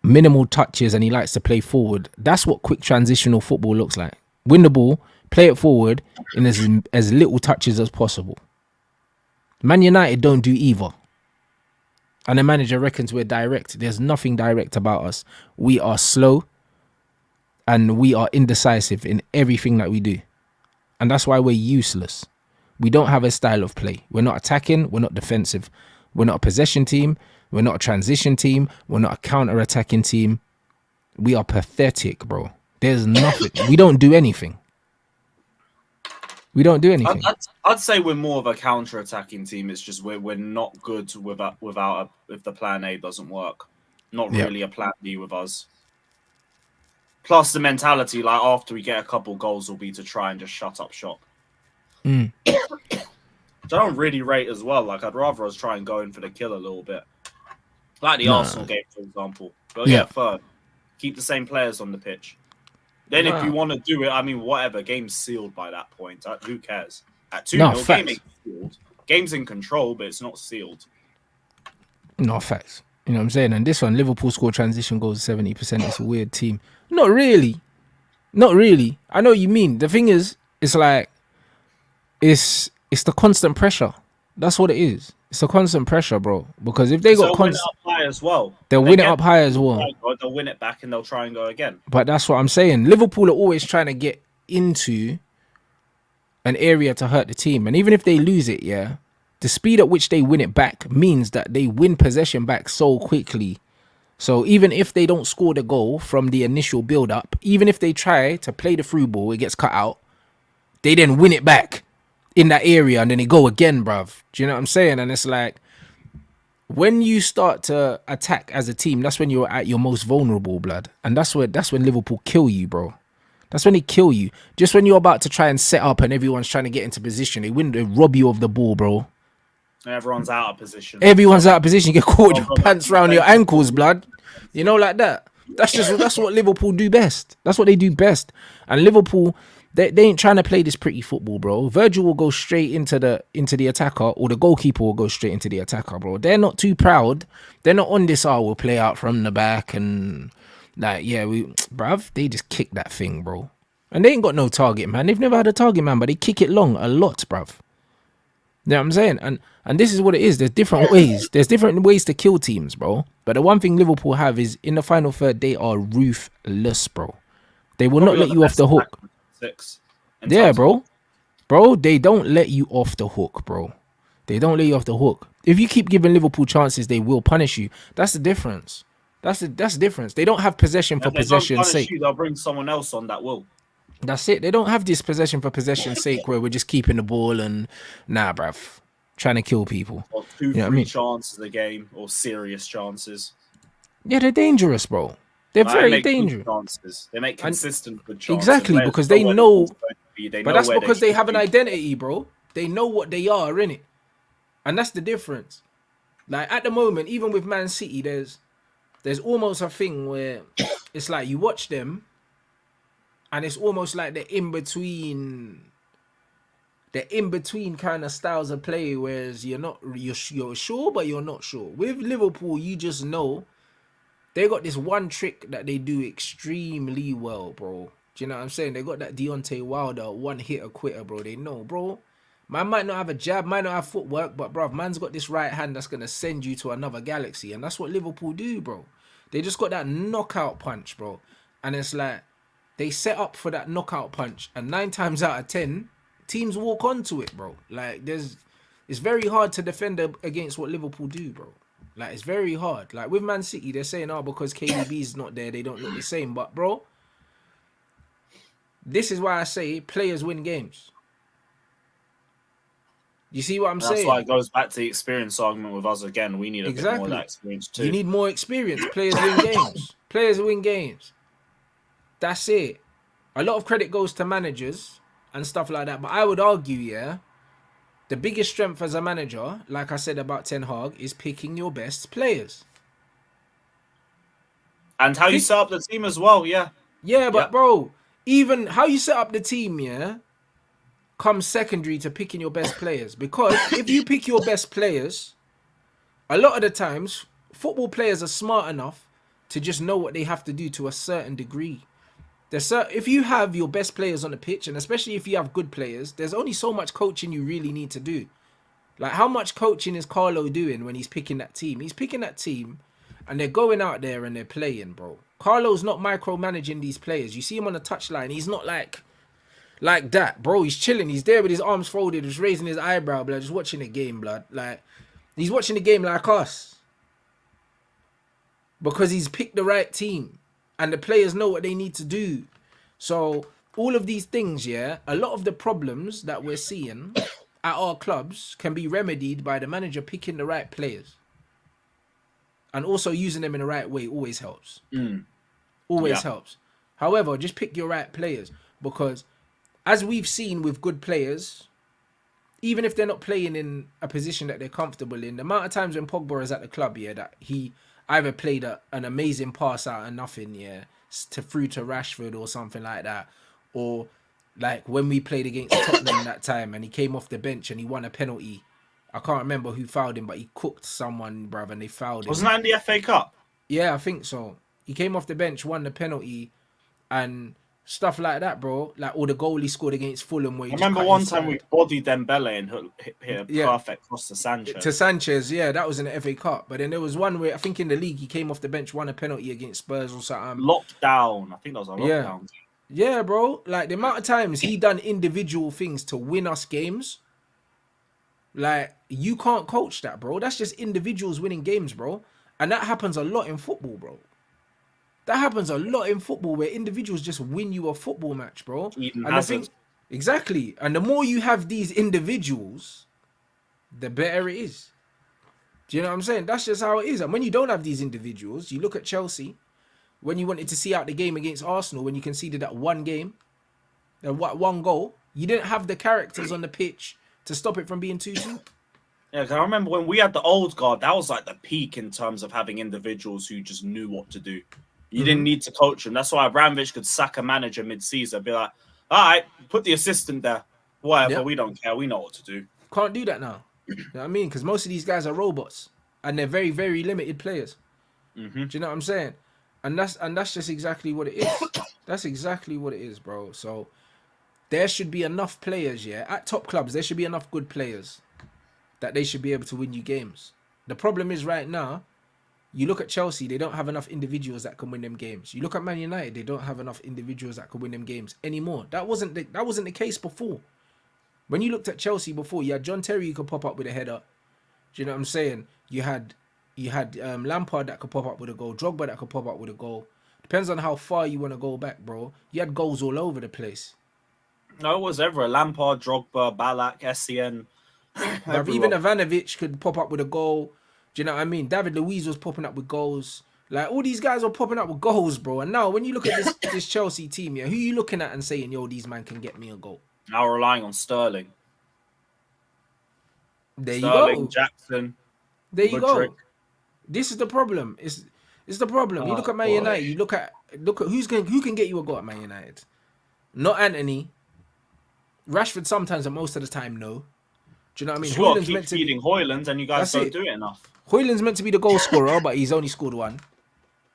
minimal touches, and he likes to play forward. That's what quick transitional football looks like. Win the ball, play it forward in as little touches as possible. Man United don't do either. And the manager reckons we're direct. There's nothing direct about us. We are slow and we are indecisive in everything that we do. And that's why we're useless. We don't have a style of play. We're not attacking. We're not defensive. We're not a possession team. We're not a transition team. We're not a counter-attacking team. We are pathetic, bro. There's nothing. We don't do anything. We don't do anything. I'd say we're more of a counter-attacking team. It's just we're not good without if the plan A doesn't work. Not really a plan B with us. Plus the mentality, like after we get a couple goals, will be to try and just shut up shop. which I don't really rate as well. Like, I'd rather us try and go in for the kill a little bit. Like the Arsenal game, for example. Go Yeah. get third. Keep the same players on the pitch. Then if you want to do it, I mean, whatever. Game's sealed by that point. Who cares? At 2-0, game ain't sealed. Game's in control, but it's not sealed. No, facts. You know what I'm saying? And this one, Liverpool score transition goals 70%. It's a weird team. Not really. Not really. I know what you mean. The thing is, it's like, it's the constant pressure. That's what it is. It's the constant pressure, bro. Because if they got win it up high as well. They'll win it up high as well. They'll win it back and they'll try and go again. But that's what I'm saying. Liverpool are always trying to get into an area to hurt the team. And even if they lose it, yeah, the speed at which they win it back means that they win possession back so quickly. So even if they don't score the goal from the initial build-up, even if they try to play the through ball, it gets cut out, they then win it back in that area and then they go again, bruv. Do you know what I'm saying? And it's like, when you start to attack as a team, that's when you're at your most vulnerable, blood. And that's when Liverpool kill you, bro. That's when they kill you. Just when you're about to try and set up and everyone's trying to get into position, they rob you of the ball, bro. Everyone's out of position. Everyone's out of position. You get caught with your pants around your ankles, blood. You know, like that. That's what Liverpool do best. That's what they do best. And Liverpool, they ain't trying to play this pretty football, bro. Virgil will go straight into the attacker, or the goalkeeper will go straight into the attacker, bro. They're not too proud. They're not on this, we'll play out from the back and like, yeah, bruv, they just kick that thing, bro. And they ain't got no target, man. They've never had a target, man, but they kick it long a lot, bruv. You know what I'm saying? And this is what it is. There's different ways. There's different ways to kill teams, bro. But the one thing Liverpool have is in the final third, they are ruthless, bro. They will not let you off the hook. Yeah, bro. Bro, they don't let you off the hook, bro. They don't let you off the hook. If you keep giving Liverpool chances, they will punish you. That's the difference. That's the difference. They don't have possession for possession's sake. They'll bring someone else on that will. That's it. They don't have this possession for possession's sake where we're just keeping the ball and bruv, trying to kill people. Or 2-3 chances a game or serious chances. Yeah, they're dangerous, bro. They're very dangerous. Chances. They make consistent good chances. Exactly, because they know. But that's because they have an identity, bro. They know what they are, innit? And that's the difference. Like at the moment, even with Man City, there's almost a thing where it's like you watch them and it's almost like they're in between kind of styles of play, whereas you're sure, but you're not sure. With Liverpool, you just know they got this one trick that they do extremely well, bro. Do you know what I'm saying? They got that Deontay Wilder one hitter quitter, bro. They know, bro. Man might not have a jab, might not have footwork, but bro, man's got this right hand that's gonna send you to another galaxy, and that's what Liverpool do, bro. They just got that knockout punch, bro, and it's like they set up for that knockout punch, and 9 times out of 10, teams walk onto it, bro. Like it's very hard to defend against what Liverpool do, bro. Like it's very hard. Like with Man City, they're saying, because KDB's not there, they don't look the same, but bro, this is why I say players win games. You see what I'm saying? That's why it goes back to the experience argument with us again. We need a bit more of that experience too. You need more experience. Players win games. Players win games. That's it. A lot of credit goes to managers and stuff like that. But I would argue, yeah, the biggest strength as a manager, like I said about Ten Hag, is picking your best players. And how you set up the team as well, yeah. Yeah, but bro, even how you set up the team, yeah, comes secondary to picking your best players. Because if you pick your best players, a lot of the times, football players are smart enough to just know what they have to do to a certain degree. If you have your best players on the pitch, and especially if you have good players, there's only so much coaching you really need to do. Like, how much coaching is Carlo doing when he's picking that team? He's picking that team, and they're going out there and they're playing, bro. Carlo's not micromanaging these players. You see him on the touchline, he's not like that, bro. He's chilling. He's there with his arms folded, just raising his eyebrow, blood, just watching the game, blood. Like, he's watching the game like us. Because he's picked the right team. And the players know what they need to do. So, all of these things, yeah, a lot of the problems that we're seeing at our clubs can be remedied by the manager picking the right players. And also using them in the right way always helps. Always helps. However, just pick your right players. Because as we've seen with good players, even if they're not playing in a position that they're comfortable in, the amount of times when Pogba is at the club, yeah, that he either played an amazing pass out of nothing, yeah, through to Rashford or something like that, or like when we played against Tottenham that time and he came off the bench and he won a penalty. I can't remember who fouled him, but he cooked someone, bruv, and they fouled him. Wasn't that in the FA Cup? Yeah, I think so. He came off the bench, won the penalty, and stuff like that, bro. Like all the goal he scored against Fulham. Where he I remember one time we bodied Dembele and hit a perfect cross to Sanchez. To Sanchez, yeah, that was in the FA Cup. But then there was one where I think in the league he came off the bench, won a penalty against Spurs or something. Lockdown. I think that was a lockdown. Yeah, bro. Like the amount of times he done individual things to win us games. Like you can't coach that, bro. That's just individuals winning games, bro. And that happens a lot in football, bro. That happens a lot in football where individuals just win you a football match, bro. Exactly. And the more you have these individuals, the better it is. Do you know what I'm saying? That's just how it is. And when you don't have these individuals, you look at Chelsea, when you wanted to see out the game against Arsenal, when you conceded that one goal, you didn't have the characters on the pitch to stop it from being 2-2. Yeah, because I remember when we had the old guard, that was like the peak in terms of having individuals who just knew what to do. You didn't need to coach them. That's why Abramovich could sack a manager mid-season, be like, all right, put the assistant there. Whatever, we don't care. We know what to do. Can't do that now. You know what I mean? Because most of these guys are robots and they're very, very limited players. Do you know what I'm saying? And that's just exactly what it is. That's exactly what it is, bro. So there should be enough players, yeah. At top clubs, there should be enough good players that they should be able to win you games. The problem is right now, you look at Chelsea, they don't have enough individuals that can win them games. You look at Man United, they don't have enough individuals that can win them games anymore. That wasn't the case before. When you looked at Chelsea before, you had John Terry who could pop up with a header. Do you know what I'm saying? You had Lampard that could pop up with a goal, Drogba that could pop up with a goal. Depends on how far you want to go back, bro. You had goals all over the place. No, it was ever Lampard, Drogba, Ballack, Essien. Even Ivanovic could pop up with a goal. Do you know what I mean? David Luiz was popping up with goals. Like all these guys are popping up with goals, bro. And now when you look at this Chelsea team, yeah, who are you looking at and saying, yo, these man can get me a goal? Now we're relying on Sterling. There Sterling, you go. Jackson. There you go. This is the problem. It's the problem. You look at Man United. You look at who can get you a goal at Man United. Not Anthony. Rashford sometimes, and most of the time, no. Do you know what I mean? Hoyland's meant to feeding Hoyland, and you guys don't do it enough. Hoyland's meant to be the goal scorer, but he's only scored one.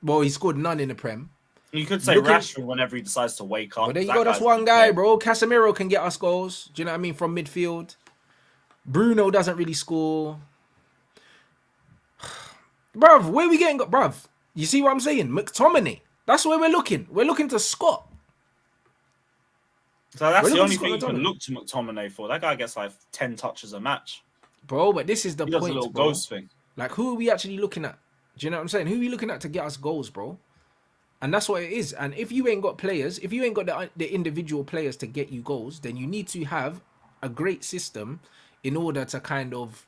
Well, he scored none in the Prem. You could say Rashford whenever he decides to wake up. But there you go. That's one guy, bro. Casemiro can get us goals. Do you know what I mean? From midfield. Bruno doesn't really score. Bruv, where we getting? Bruv, you see what I'm saying? McTominay. That's where we're looking. We're looking to Scott. So that's the only thing you can look to McTominay for. That guy gets like 10 touches a match. Bro, but this is the point, does a little ghost thing. Like, who are we actually looking at? Do you know what I'm saying? Who are we looking at to get us goals, bro? And that's what it is. And if you ain't got players, if you ain't got the individual players to get you goals, then you need to have a great system in order to kind of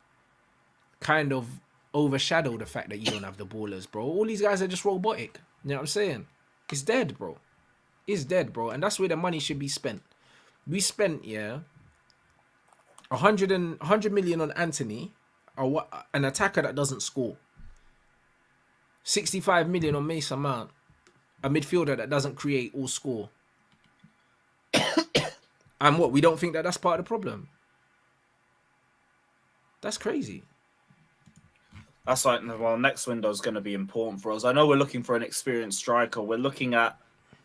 overshadow the fact that you don't have the ballers, bro. All these guys are just robotic. You know what I'm saying? It's dead, bro. It's dead, bro. And that's where the money should be spent. We spent, 100 million on Anthony, an attacker that doesn't score. 65 million on Mason Mount, a midfielder that doesn't create or score. And what, we don't think that that's part of the problem? That's crazy. That's like, well, next window is going to be important for us. I know we're looking for an experienced striker. We're looking at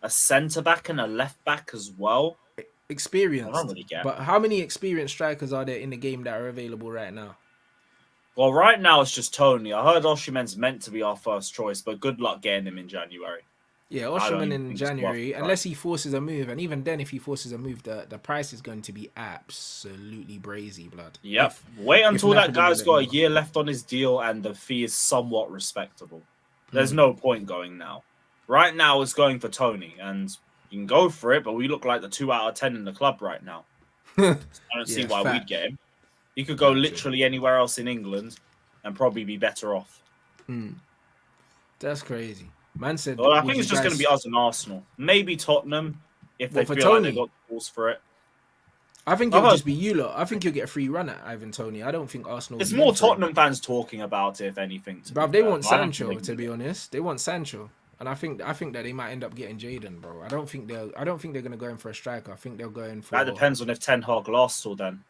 a centre-back and a left-back as well. Experienced. I don't really get. But how many experienced strikers are there in the game that are available right now? Well, right now it's just Tony. I heard Osimhen's meant to be our first choice, but good luck getting him in January. Yeah, Osimhen in January, unless he forces a move. And even then, if he forces a move, the price is going to be absolutely brazy, blood. Yep. Wait until that guy's got a year left on his deal and the fee is somewhat respectable. There's no point going now. Right now, it's going for Tony, and you can go for it, but we look like the 2 out of 10 in the club right now. I don't see why we'd get him. He could go literally anywhere else in England and probably be better off. That's crazy. Man said. Well, I think it's just going to be us and Arsenal. Maybe Tottenham, if they feel like they got the balls for it. I think I've it'll heard just be you lot. I think you'll get a free run at Ivan Toney. I don't think Arsenal. it's will more bid for him. Tottenham fans talking about it, if anything. To be Bruv, they fair. want I don't think Sancho. they To can be do it. honest, they want Sancho, and I think that they might end up getting Jaden, bro. I don't think they're gonna go in for a striker. I think they'll go in for. That depends on if Ten Hag lasts till then.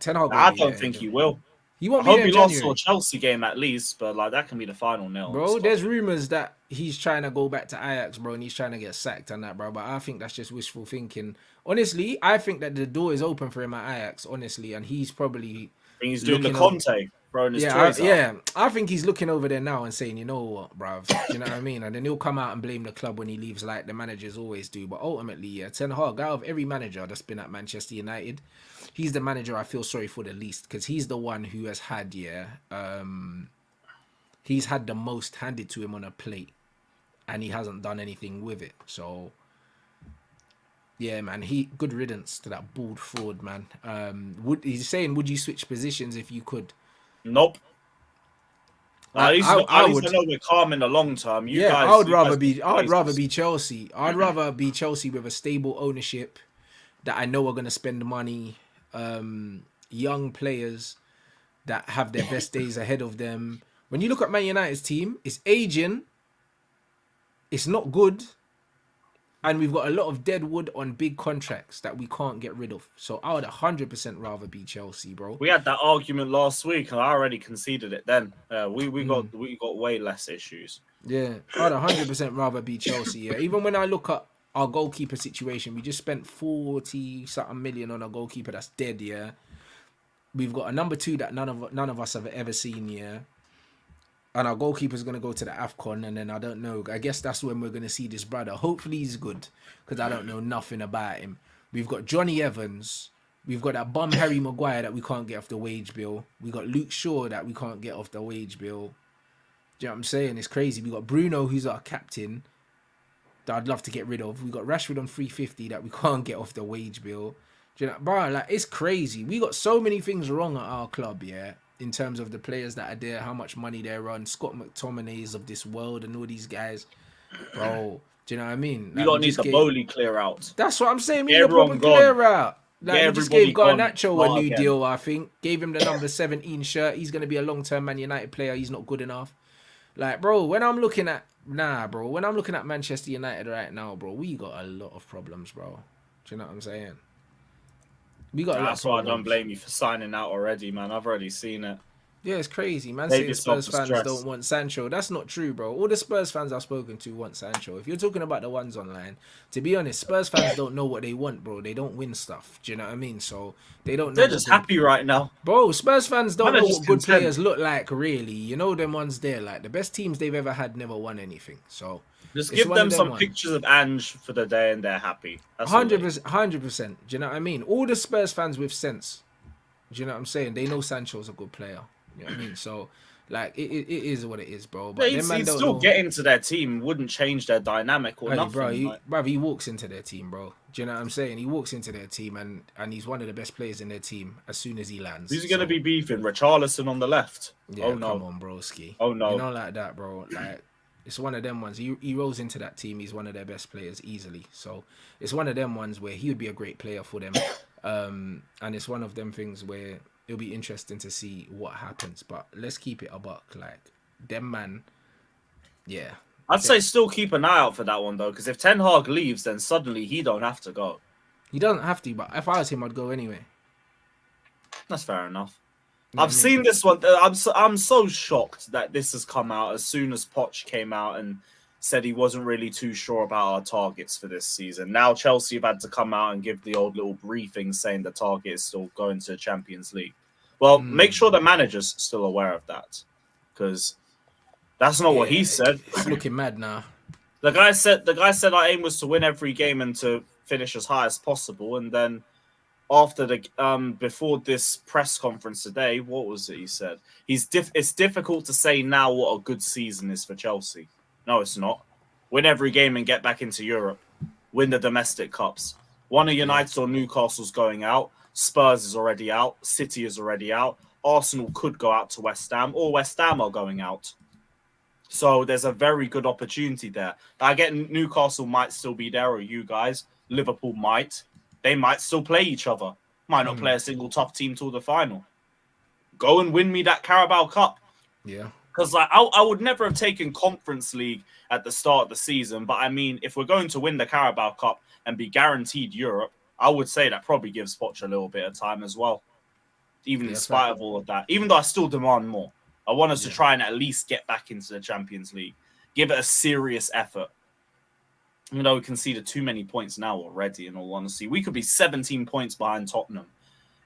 Ten Hag won't I be don't there. think he will. He I won't be hope there he in lost to a January, Chelsea game at least, but like that can be the final nail. And bro. stuff. There's rumors that he's trying to go back to Ajax, bro, and he's trying to get sacked and that, bro. But I think that's just wishful thinking. Honestly, I think that the door is open for him at Ajax, honestly, and he's probably I think he's doing the looking Conte, throwing his Yeah, toys out. I think he's looking over there now and saying, you know what, bruv, do you know what I mean? And then he'll come out and blame the club when he leaves, like the managers always do. But ultimately, yeah, Ten Hag, out of every manager that's been at Manchester United, he's the manager I feel sorry for the least because he's the one who has had, he's had the most handed to him on a plate, and he hasn't done anything with it. So. Yeah, man. Good riddance to that bald fraud, man. He's saying, would you switch positions if you could? Nope. At least I I know would. we're calm in the long term. You Yeah, guys, I would you rather guys be. go I would places. rather be Chelsea. I'd rather be Chelsea with a stable ownership that I know are going to spend money. Young players that have their best days ahead of them. When you look at Man United's team, it's aging. It's not good. And we've got a lot of dead wood on big contracts that we can't get rid of. So I would 100% rather be Chelsea, bro. We had that argument last week, and I already conceded it then. We got way less issues. Yeah, I'd 100% rather be Chelsea. Yeah, even when I look at our goalkeeper situation, we just spent 40 something million on a goalkeeper that's dead. Yeah, we've got a number 2 that none of us have ever seen. Yeah. And our goalkeeper's going to go to the AFCON, and then I don't know. I guess that's when we're going to see this brother. Hopefully he's good, because I don't know nothing about him. We've got Johnny Evans. We've got that bum Harry Maguire that we can't get off the wage bill. We got Luke Shaw that we can't get off the wage bill. Do you know what I'm saying? It's crazy. We got Bruno, who's our captain, that I'd love to get rid of. We got Rashford on 350 that we can't get off the wage bill. Do you know, bro, like, it's crazy. We got so many things wrong at our club, yeah, in terms of the players that are there, how much money they're on, Scott McTominay's of this world and all these guys. Bro, do you know what I mean? You don't need the Bowley clear out. That's what I'm saying. We Get need a everyone proper gone. clear out. Like, Get we just everybody gave gone. Garnacho a Start new again. deal, I think. Gave him the number 17 shirt. He's going to be a long-term Man United player. He's not good enough. Like, bro, when I'm looking at Manchester United right now, bro, we got a lot of problems, bro. Do you know what I'm saying? We got a lot of That's why I don't problems. blame you for signing out already, man. I've already seen it. Yeah, it's crazy. Man Save saying yourself Spurs the fans stress. don't want Sancho. That's not true, bro. All the Spurs fans I've spoken to want Sancho. If you're talking about the ones online, to be honest, Spurs fans don't know what they want, bro. They don't win stuff. Do you know what I mean? So they don't know. They're just happy right now. Bro, Spurs fans don't Man, they're know just what good content. players look like, really. You know them ones there. Like, the best teams they've ever had never won anything. So Just it's give one them of them some ones. pictures of Ange for the day and they're happy. That's all they need. 100%. Do you know what I mean? All the Spurs fans with sense. Do you know what I'm saying? They know Sancho's a good player. You know what I mean? So, like, it is what it is, bro. But Yeah, them man he'd don't still know. get into their team, wouldn't change their dynamic or Hey, nothing. bro, he walks into their team, bro. Do you know what I'm saying? He walks into their team, and he's one of the best players in their team as soon as he lands. Who's going to be beefing? Richarlison on the left. Yeah, Oh, no. come on, broski. Oh, no. You know, like that, bro. Like, it's one of them ones. He rolls into that team. He's one of their best players easily. So it's one of them ones where he would be a great player for them. And it's one of them things where it'll be interesting to see what happens. But let's keep it a buck. Like, them man, yeah. I'd say still keep an eye out for that one, though, because if Ten Hag leaves, then suddenly he don't have to go. He doesn't have to, but if I was him, I'd go anyway. That's fair enough. You know I've what I mean? seen this one. I'm so shocked that this has come out as soon as Poch came out and said he wasn't really too sure about our targets for this season. Now Chelsea have had to come out and give the old little briefing saying the target is still going to the Champions League. Well, make sure the manager's still aware of that, because that's not what he said. It's looking mad now. The guy said our aim was to win every game and to finish as high as possible. And then after the before this press conference today, what was it he said? It's difficult to say now what a good season is for Chelsea. No, it's not. Win every game and get back into Europe. Win the domestic cups. One of United's or Newcastle's going out. Spurs is already out. City is already out. Arsenal could go out to West Ham, or West Ham are going out. So there's a very good opportunity there. I get Newcastle might still be there, or you guys. Liverpool might. They might still play each other. Might not play a single top team till the final. Go and win me that Carabao Cup. Yeah. Because like I would never have taken Conference League at the start of the season. But I mean, if we're going to win the Carabao Cup and be guaranteed Europe, I would say that probably gives Poch a little bit of time as well. Even in spite of all of that. Even though I still demand more. I want us to try and at least get back into the Champions League. Give it a serious effort. Even though we conceded too many points now already, in all honesty. We could be 17 points behind Tottenham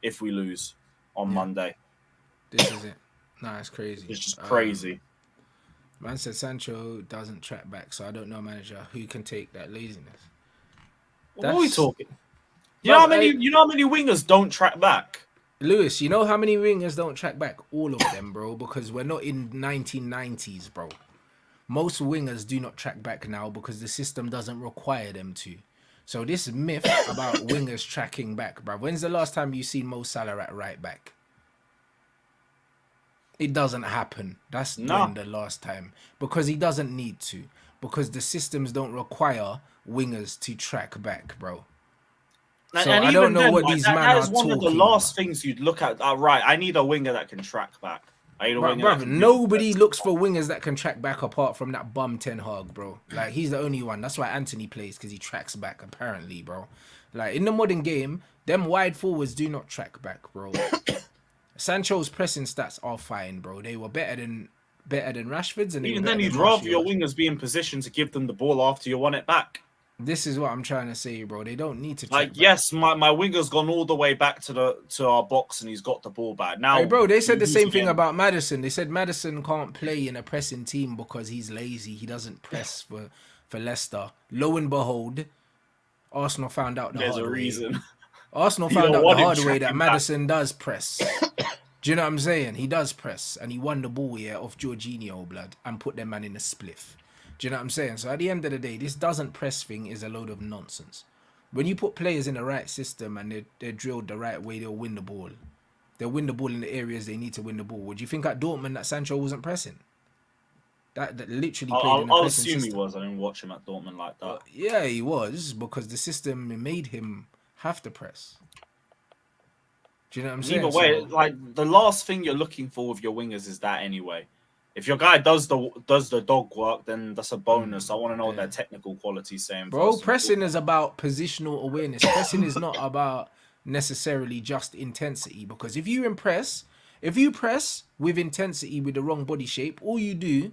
if we lose on Monday. This is it. Nah, it's crazy. It's just crazy. Man said Sancho doesn't track back, so I don't know, manager, who can take that laziness. What are we talking? You know how many wingers don't track back? Lewis, you know how many wingers don't track back? All of them, bro, because we're not in 1990s, bro. Most wingers do not track back now because the system doesn't require them to. So this myth about wingers tracking back, bro. When's the last time you seen Mo Salah at right back? It doesn't happen. That's when the last time. Because he doesn't need to. Because the systems don't require wingers to track back, bro. So and I don't know what these men are talking about. That is one of the last things you'd look at. Right, I need a winger that can track back. Nobody looks for wingers that can track back apart from that bum Ten Hag, bro. Like, he's the only one. That's why Anthony plays, because he tracks back, apparently, bro. Like, in the modern game, them wide forwards do not track back, bro. Sancho's pressing stats are fine, bro. They were better than Rashford's. And even then, you'd rather your wingers be in position to give them the ball after you won it back. This is what I'm trying to say, bro. They don't need to. Like, yes, my winger's gone all the way back to our box and he's got the ball back now. Hey, bro, they said the same thing about Maddison. They said Maddison can't play in a pressing team because he's lazy. He doesn't press for Leicester. Lo and behold, Arsenal found out the hard way. There's a reason. Arsenal found out the hard way that Maddison does press. Do you know what I'm saying? He does press, and he won the ball off Jorginho, blood, and put them man in a spliff. Do you know what I'm saying? So at the end of the day, this doesn't press thing is a load of nonsense. When you put players in the right system and they're drilled the right way, they'll win the ball. They'll win the ball in the areas they need to win the ball. Would you think at Dortmund that Sancho wasn't pressing? That literally played in a pressing system. I'll assume he was. I didn't watch him at Dortmund like that. Yeah, he was, because the system made him have to press. Do you know what I'm saying? Either way, like, the last thing you're looking for with your wingers is that anyway. If your guy does the dog work, then that's a bonus. I want to know what their technical quality is saying. Bro, pressing is about positional awareness. Pressing is not about necessarily just intensity. Because if you press with intensity with the wrong body shape, all you do is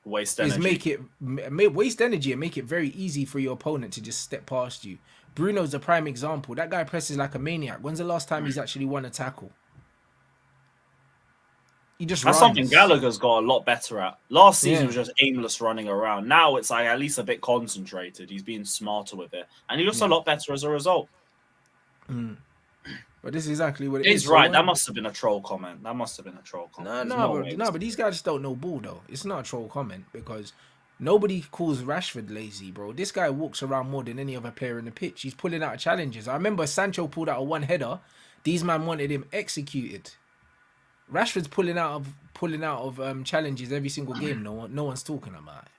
waste energy and make it very easy for your opponent to just step past you. Bruno's a prime example. That guy presses like a maniac. When's the last time he's actually won a tackle? That's something Gallagher's got a lot better at. Last season was just aimless running around. Now it's like at least a bit concentrated. He's being smarter with it. And he looks a lot better as a result. But this is exactly what it is. He's right. That must have been a troll comment. No, but these guys just don't know ball, though. It's not a troll comment because nobody calls Rashford lazy, bro. This guy walks around more than any other player in the pitch. He's pulling out challenges. I remember Sancho pulled out a one-header. These men wanted him executed. Rashford's pulling out of challenges every single game. No one's talking about it.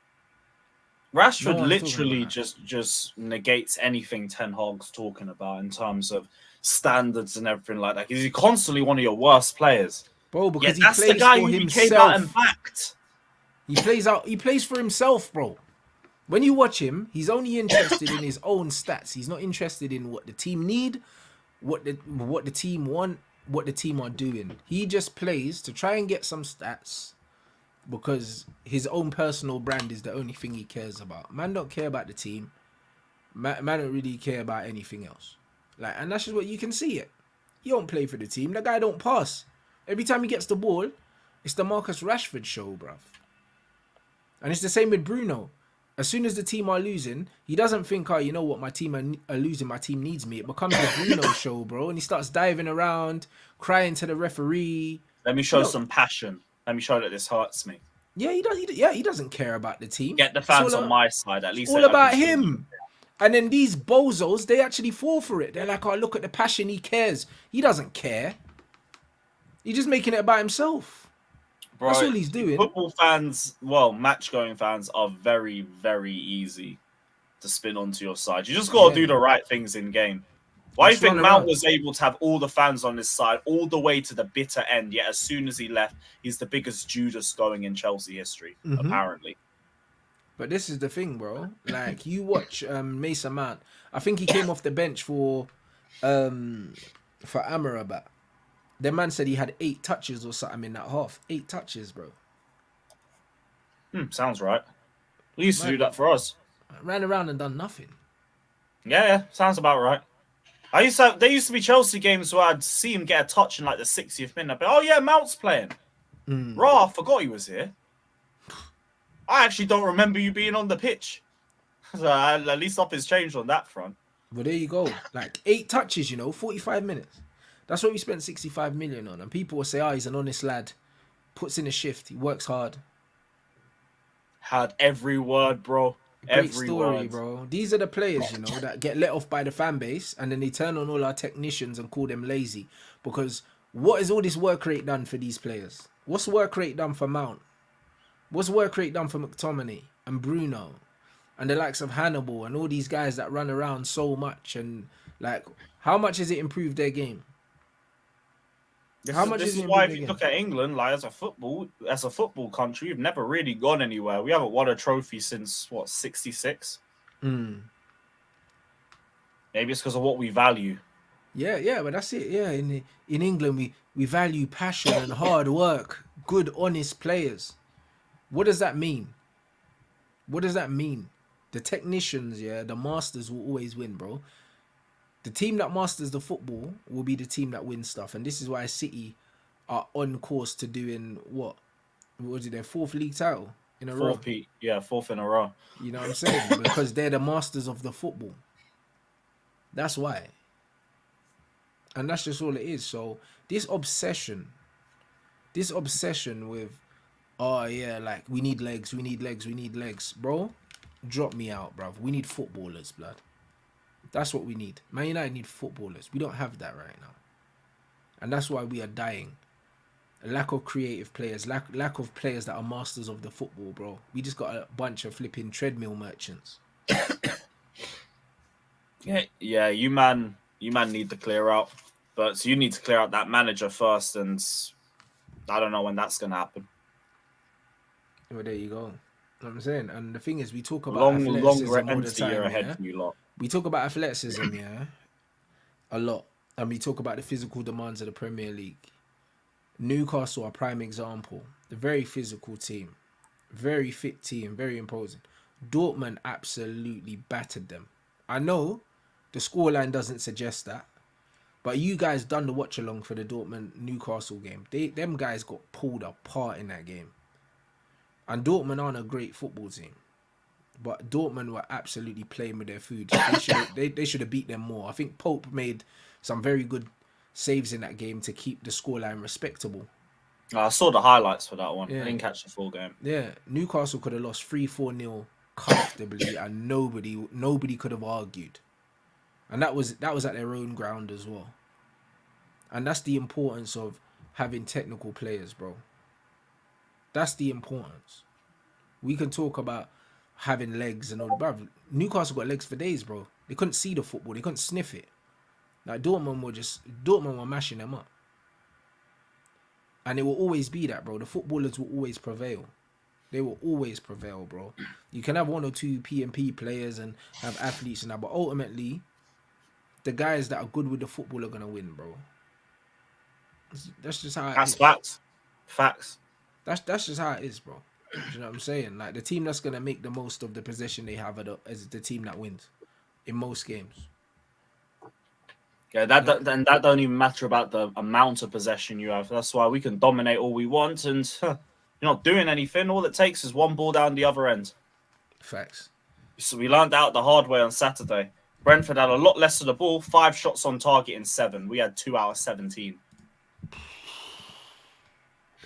Rashford literally just negates anything Ten Hag's talking about in terms of standards and everything like that. He's constantly one of your worst players, bro. Because that's the guy who came out and backed. He plays for himself, bro. When you watch him, he's only interested in his own stats. He's not interested in what the team need, what the team want, what the team are doing. He just plays to try and get some stats because his own personal brand is the only thing he cares about. Man don't care about the team. Man don't really care about anything else. Like, and that's just what you can see it. He don't play for the team. The guy don't pass. Every time he gets the ball, it's the Marcus Rashford show, bruv. And it's the same with Bruno. As soon as the team are losing, he doesn't think, oh, you know what, my team are losing, my team needs me. It becomes the Bruno show, bro. And he starts diving around, crying to the referee. Let me show some passion. Let me show that this hurts me. Yeah, he doesn't care about the team. Get the fans on my side, at least. It's all about him. And then these bozos, they actually fall for it. They're like, oh, look at the passion, he cares. He doesn't care. He's just making it about himself. Bro, that's all he's doing. Football fans, match-going fans are very, very easy to spin onto your side. You just got to do the right things in game. Why do you Just think run Mount around. was able to have all the fans on his side all the way to the bitter end, yet as soon as he left, he's the biggest Judas going in Chelsea history, apparently. But this is the thing, bro. Like you watch Mason Mount. I think he came off the bench for Amrabat. The man said he had 8 touches or something in that half. 8 touches, bro. Sounds right. We used to Man, do that for us. ran around and done nothing. Yeah, sounds about right. There used to be Chelsea games where I'd see him get a touch in like the 60th minute. I'd be, oh yeah, Mount's playing. Raw, I forgot he was here. I actually don't remember you being on the pitch. So at least up has changed on that front. But there you go. Like 8 touches, 45 minutes. That's what we spent 65 million on. And people will say, oh, he's an honest lad. Puts in a shift. He works hard. Had every word, bro. Great story, bro. These are the players, that get let off by the fan base, and then they turn on all our technicians and call them lazy. Because what is all this work rate done for these players? What's work rate done for Mount? What's work rate done for McTominay and Bruno and the likes of Hannibal and all these guys that run around so much? And like, how much has it improved their game? This is why if you look at England, like as a football country, we've never really gone anywhere. We haven't won a trophy since what, 66? Maybe it's because of what we value. Yeah, but that's it. Yeah, in England we value passion and hard work, good, honest players. What does that mean? What does that mean? The technicians, the masters will always win, bro. The team that masters the football will be the team that wins stuff. And this is why City are on course to doing what was it, their 4th league title in a row? 4th in a row. You know what I'm saying? Because they're the masters of the football. That's why. And that's just all it is. So this obsession with, oh yeah, like we need legs, bro. Drop me out, bro. We need footballers, blood. That's what we need. Man United need footballers. We don't have that right now. And that's why we are dying. A lack of creative players, lack of players that are masters of the football, bro. We just got a bunch of flipping treadmill merchants. Yeah, you man need to clear out. But so you need to clear out that manager first, and I don't know when that's going to happen. Well, there you go. You know what I'm saying? And the thing is, we talk about athleticism all the time. Ahead from you lot. We talk about athleticism, a lot. And we talk about the physical demands of the Premier League. Newcastle are a prime example. A very physical team. Very fit team. Very imposing. Dortmund absolutely battered them. I know the scoreline doesn't suggest that. But you guys done the watch along for the Dortmund-Newcastle game. Them guys got pulled apart in that game. And Dortmund aren't a great football team. But Dortmund were absolutely playing with their food. They should have beat them more. I think Pope made some very good saves in that game to keep the scoreline respectable. I saw the highlights for that one. I didn't catch the full game. Yeah, Newcastle could have lost 3-4-0 comfortably, and nobody could have argued. And that was at their own ground as well. And that's the importance of having technical players, bro. That's the importance. We can talk about having legs and all that. Bro, Newcastle got legs for days, bro. They couldn't see the football. They couldn't sniff it. Like Dortmund were mashing them up. And it will always be that, bro. The footballers will always prevail. They will always prevail, bro. You can have 1 or 2 P&P players and have athletes and that, but ultimately, the guys that are good with the football are going to win, bro. That's just how it is. That's facts. That's just how it is, bro. Do you know what I'm saying? Like, the team that's going to make the most of the possession they have is the team that wins in most games. Yeah, that don't even matter about the amount of possession you have. That's why we can dominate all we want, and you're not doing anything. All it takes is one ball down the other end. Facts. So we learned out the hard way on Saturday. Brentford had a lot less of the ball, 5 shots on target in 7. We had 2 out of 17.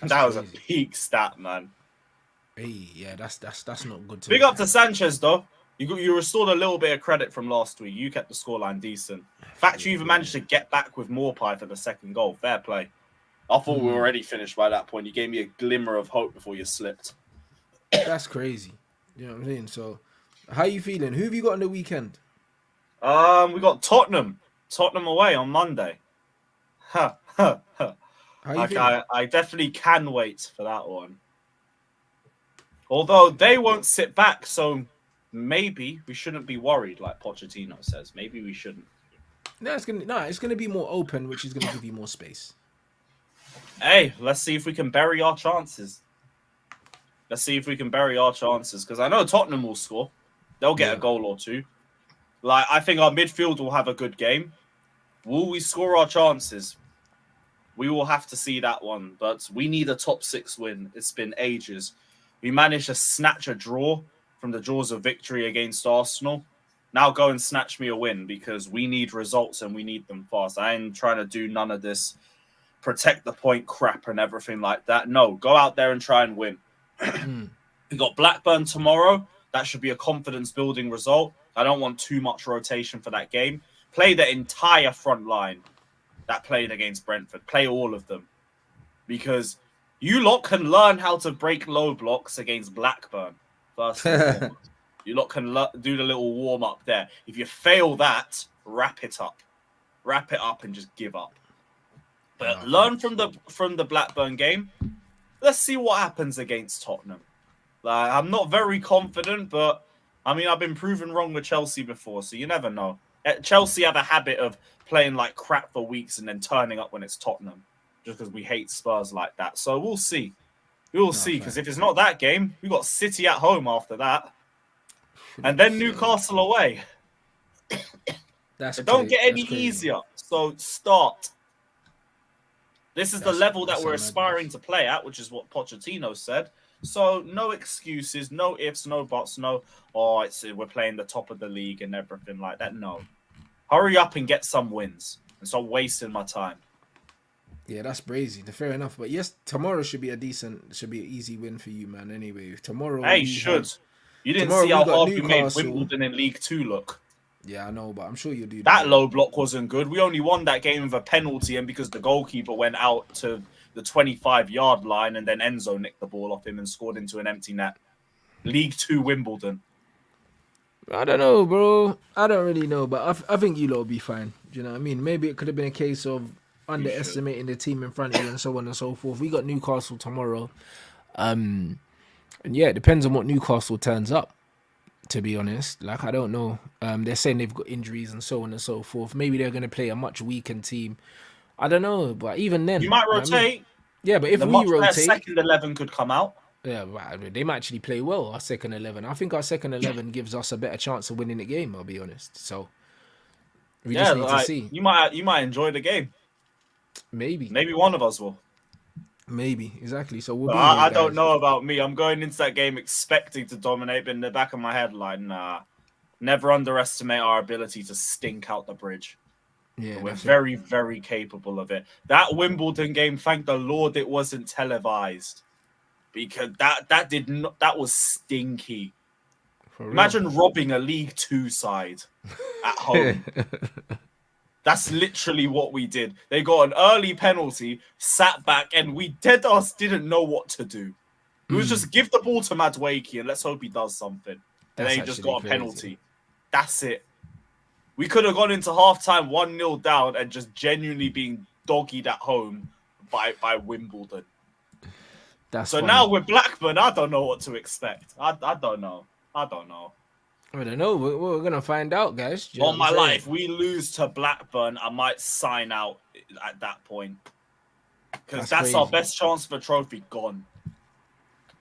That was a peak stat, man. Hey, yeah, that's not good. Big up to Sanchez, though. You restored a little bit of credit from last week. You kept the scoreline decent. Fact, you even managed to get back with Morpie for the second goal. Fair play. I thought we were already finished by that point. You gave me a glimmer of hope before you slipped. That's crazy. You know what I'm saying? So, how you feeling? Who have you got on the weekend? We got Tottenham. Tottenham away on Monday. Ha, ha, ha. How you feeling? I definitely can wait for that one. Although they won't sit back, so maybe we shouldn't be worried, like Pochettino says. Maybe we shouldn't. No, it's gonna be more open, which is gonna give you more space. Hey, let's see if we can bury our chances. Let's see if we can bury our chances, because I know Tottenham will score. They'll get a goal or two. Like, I think our midfield will have a good game. Will we score our chances? We will have to see that one, but we need a top 6 win. It's been ages. We managed to snatch a draw from the jaws of victory against Arsenal. Now go and snatch me a win, because we need results and we need them fast. I ain't trying to do none of this protect the point crap and everything like that. No, go out there and try and win. We got Blackburn tomorrow. That should be a confidence-building result. I don't want too much rotation for that game. Play the entire front line that played against Brentford. Play all of them. Because you lot can learn how to break low blocks against Blackburn. First and foremost. You lot can do the little warm-up there. If you fail that, wrap it up. Wrap it up and just give up. But learn from the Blackburn game. Let's see what happens against Tottenham. Like, I'm not very confident, but I mean, I've been proven wrong with Chelsea before, so you never know. Chelsea have a habit of playing like crap for weeks and then turning up when it's Tottenham, just because we hate Spurs like that. So we'll see. We'll see, because if it's not that game, we got City at home after that, and then Newcastle away. It don't get any easier. So start. This is the level that we're aspiring to play at, which is what Pochettino said. So no excuses, no ifs, no buts, no, we're playing the top of the league and everything like that. No. Hurry up and get some wins and stop wasting my time. Yeah, that's brazy. Fair enough. But yes, tomorrow should be an easy win for you, man. Anyway, tomorrow. Hey, you didn't see how hard we made Wimbledon in League 2 look. Yeah, I know, but I'm sure you'll do that. That low block wasn't good. We only won that game with a penalty, and because the goalkeeper went out to the 25-yard line, and then Enzo nicked the ball off him and scored into an empty net. League 2 Wimbledon. I don't know, bro. I don't really know, but I think you lot will be fine. Do you know what I mean? Maybe it could have been a case of underestimating the team in front of you and so on and so forth. We got Newcastle tomorrow. And yeah, it depends on what Newcastle turns up, to be honest. Like, I don't know. They're saying they've got injuries and so on and so forth. Maybe they're going to play a much weakened team. I don't know, but even then... You might rotate. I mean? Yeah, but if we rotate... second 11 could come out. Yeah, they might actually play well, our second 11. I think our second 11 gives us a better chance of winning the game, I'll be honest. So, we just need to see. You might enjoy the game. Maybe one of us will. Maybe, exactly. So we'll be I don't know about me. I'm going into that game expecting to dominate, but in the back of my head, like, nah. Never underestimate our ability to stink out the bridge. Yeah, we're very, very capable of it. That Wimbledon game, thank the Lord it wasn't televised. Because that was stinky. Imagine robbing a League 2 side at home. That's literally what we did. They got an early penalty, sat back, and we didn't know what to do. It was just give the ball to Madueke and let's hope he does something. And then he just got a penalty. That's it. We could have gone into halftime 1-0 down and just genuinely being doggied at home by Wimbledon. That's so funny. Now with Blackburn, I don't know what to expect. I don't know. I don't know. We're going to find out, guys. On my life, we lose to Blackburn, I might sign out at that point. Because that's our best chance for a trophy gone.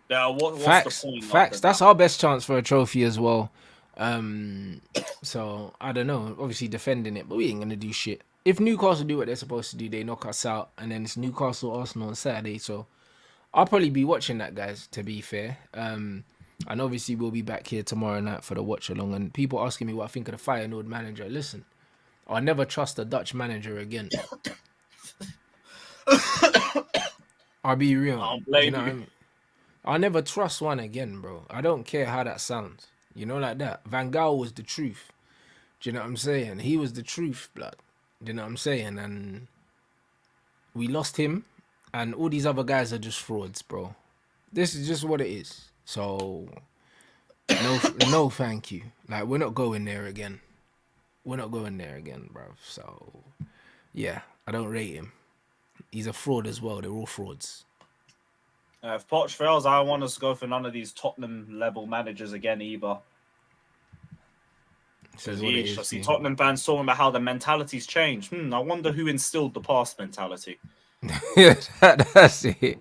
What's the point? Facts. That's our best chance for a trophy as well. So, I don't know. Obviously defending it, but we ain't going to do shit. If Newcastle do what they're supposed to do, they knock us out. And then it's Newcastle-Arsenal on Saturday, so... I'll probably be watching that, guys, to be fair. And obviously we'll be back here tomorrow night for the watch-along. And people asking me what I think of the Feyenoord manager. Listen, I'll never trust a Dutch manager again. I'll be real. I'll blame you. Know what I mean? I'll never trust one again, bro. I don't care how that sounds. You know, like that. Van Gaal was the truth. Do you know what I'm saying? He was the truth, blood. Do you know what I'm saying? And we lost him. And all these other guys are just frauds, bro. This is just what it is. So, no, thank you. Like, we're not going there again. we're not going there again, bruv. So yeah, I don't rate him. He's a fraud as well. They're all frauds. If Poch fails, I don't want us to go for none of these Tottenham level managers again either. Says what it is. I see Tottenham fans talking about how the mentality's changed. I wonder who instilled the past mentality. That's it.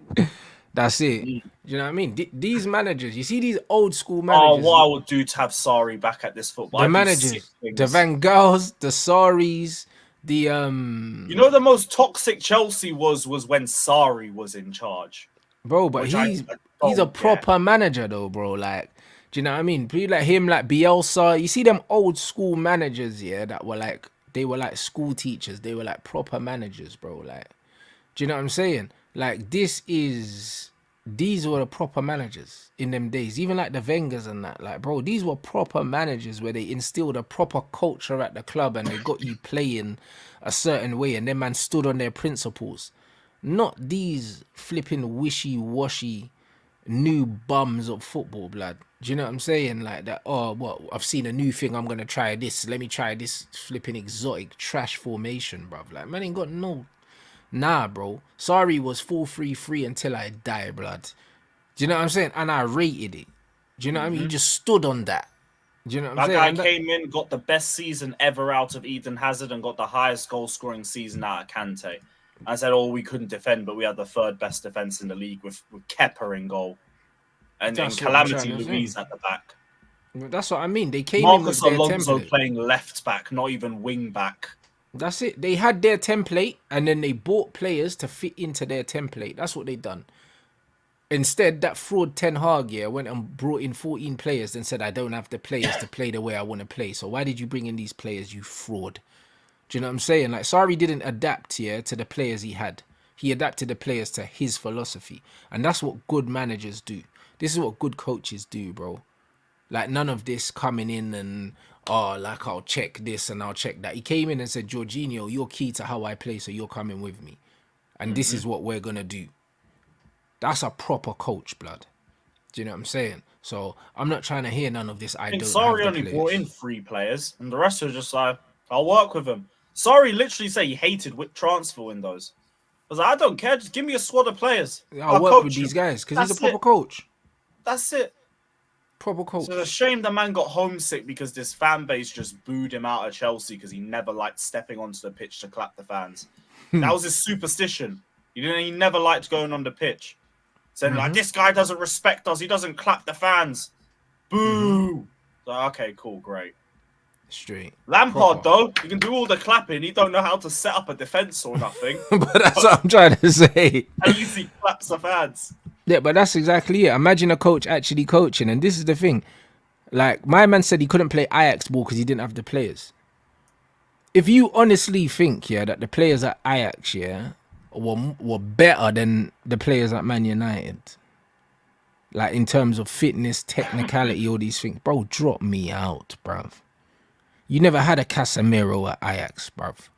That's it. Do you know what I mean? These managers, you see these old school managers. Oh, what I would do to have Sarri back at this football. The managers, the Van Gaals, the Sarris, the You know, the most toxic Chelsea was when Sarri was in charge. Bro, but he's a proper manager though, bro. Like, do you know what I mean? People like him, like Bielsa. You see them old school managers, yeah, that were like, they were like school teachers. They were like proper managers, bro. Like, do you know what I'm saying? Like, these were the proper managers in them days. Even like the Wengers and that. Like, bro, these were proper managers where they instilled a proper culture at the club and they got you playing a certain way and then man stood on their principles. Not these flipping wishy-washy new bums of football, blood. Do you know what I'm saying? Like that, oh, what? I've seen a new thing, I'm going to try this. Let me try this flipping exotic trash formation, bruv. Like, man ain't got no... Nah, bro. Sorry was 4-3-3 until I die, blood. Do you know what I'm saying? And I rated it. Do you know what I mean? You just stood on that. Do you know what I'm saying? That guy came in, got the best season ever out of Eden Hazard and got the highest goal-scoring season out of Kante. I said, oh, we couldn't defend, but we had the third best defense in the league with Kepa in goal. And then Calamity Louise at the back. That's what I mean. They came Marcus in with their Alonso template. playing left back, not even wing back. That's it. They had their template and then they bought players to fit into their template. That's what they done. Instead, that fraud Ten Hag, yeah, went and brought in 14 players and said, I don't have the players to play the way I want to play. So why did you bring in these players, you fraud? Do you know what I'm saying? Like, Sarri didn't adapt, yeah, to the players he had. He adapted the players to his philosophy. And that's what good managers do. This is what good coaches do, bro. Like, none of this coming in and, oh, like, I'll check this and I'll check that. He came in and said, Jorginho, you're key to how I play, so you're coming with me. And this is what we're going to do. That's a proper coach, blood. Do you know what I'm saying? So, I'm not trying to hear none of this. I think Sarri only brought in 3 players, and the rest are just like, I'll work with them. Sarri literally said he hated transfer windows. I was like, I don't care. Just give me a squad of players. I'll work with these guys because he's a proper coach. That's it. Proper coach. So it's a shame the man got homesick because this fan base just booed him out of Chelsea because he never liked stepping onto the pitch to clap the fans. That was his superstition. He never liked going on the pitch. Saying like, this guy doesn't respect us. He doesn't clap the fans. Boo. So, okay, cool, great. Straight. Lampard, though, he can do all the clapping. He don't know how to set up a defense or nothing. But that's what I'm trying to say. At least he claps the fans. Yeah, but that's exactly it. Imagine a coach actually coaching. And this is the thing. Like, my man said he couldn't play Ajax ball because he didn't have the players. If you honestly think, yeah, that the players at Ajax, yeah, were better than the players at Man United, like, in terms of fitness, technicality, all these things, bro, drop me out, bruv. You never had a Casemiro at Ajax, bruv.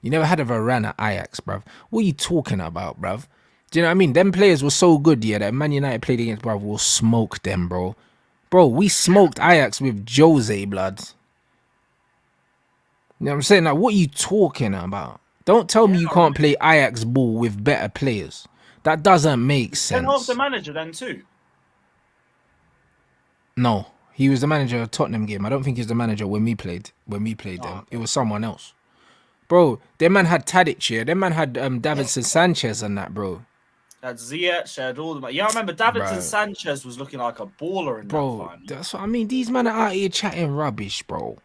You never had a Varane at Ajax, bruv. What are you talking about, bruv? Do you know what I mean? Them players were so good, yeah, that Man United played against, bruv, we'll smoke them, bro. Bro, we smoked Ajax with Jose, blood. You know what I'm saying? Like, what are you talking about? Don't tell me you can't play Ajax ball with better players. That doesn't make sense. Ten Hag's the manager then too? No. He was the manager of Tottenham game. I don't think he's the manager when we played them. Okay. It was someone else. Bro, their man had Tadic here. Their man had Davinson Sanchez and that, bro. Had Ziyech, had all the... Yeah, I remember Davinson Sanchez was looking like a baller in that final. That's what I mean. These men are out here chatting rubbish, bro.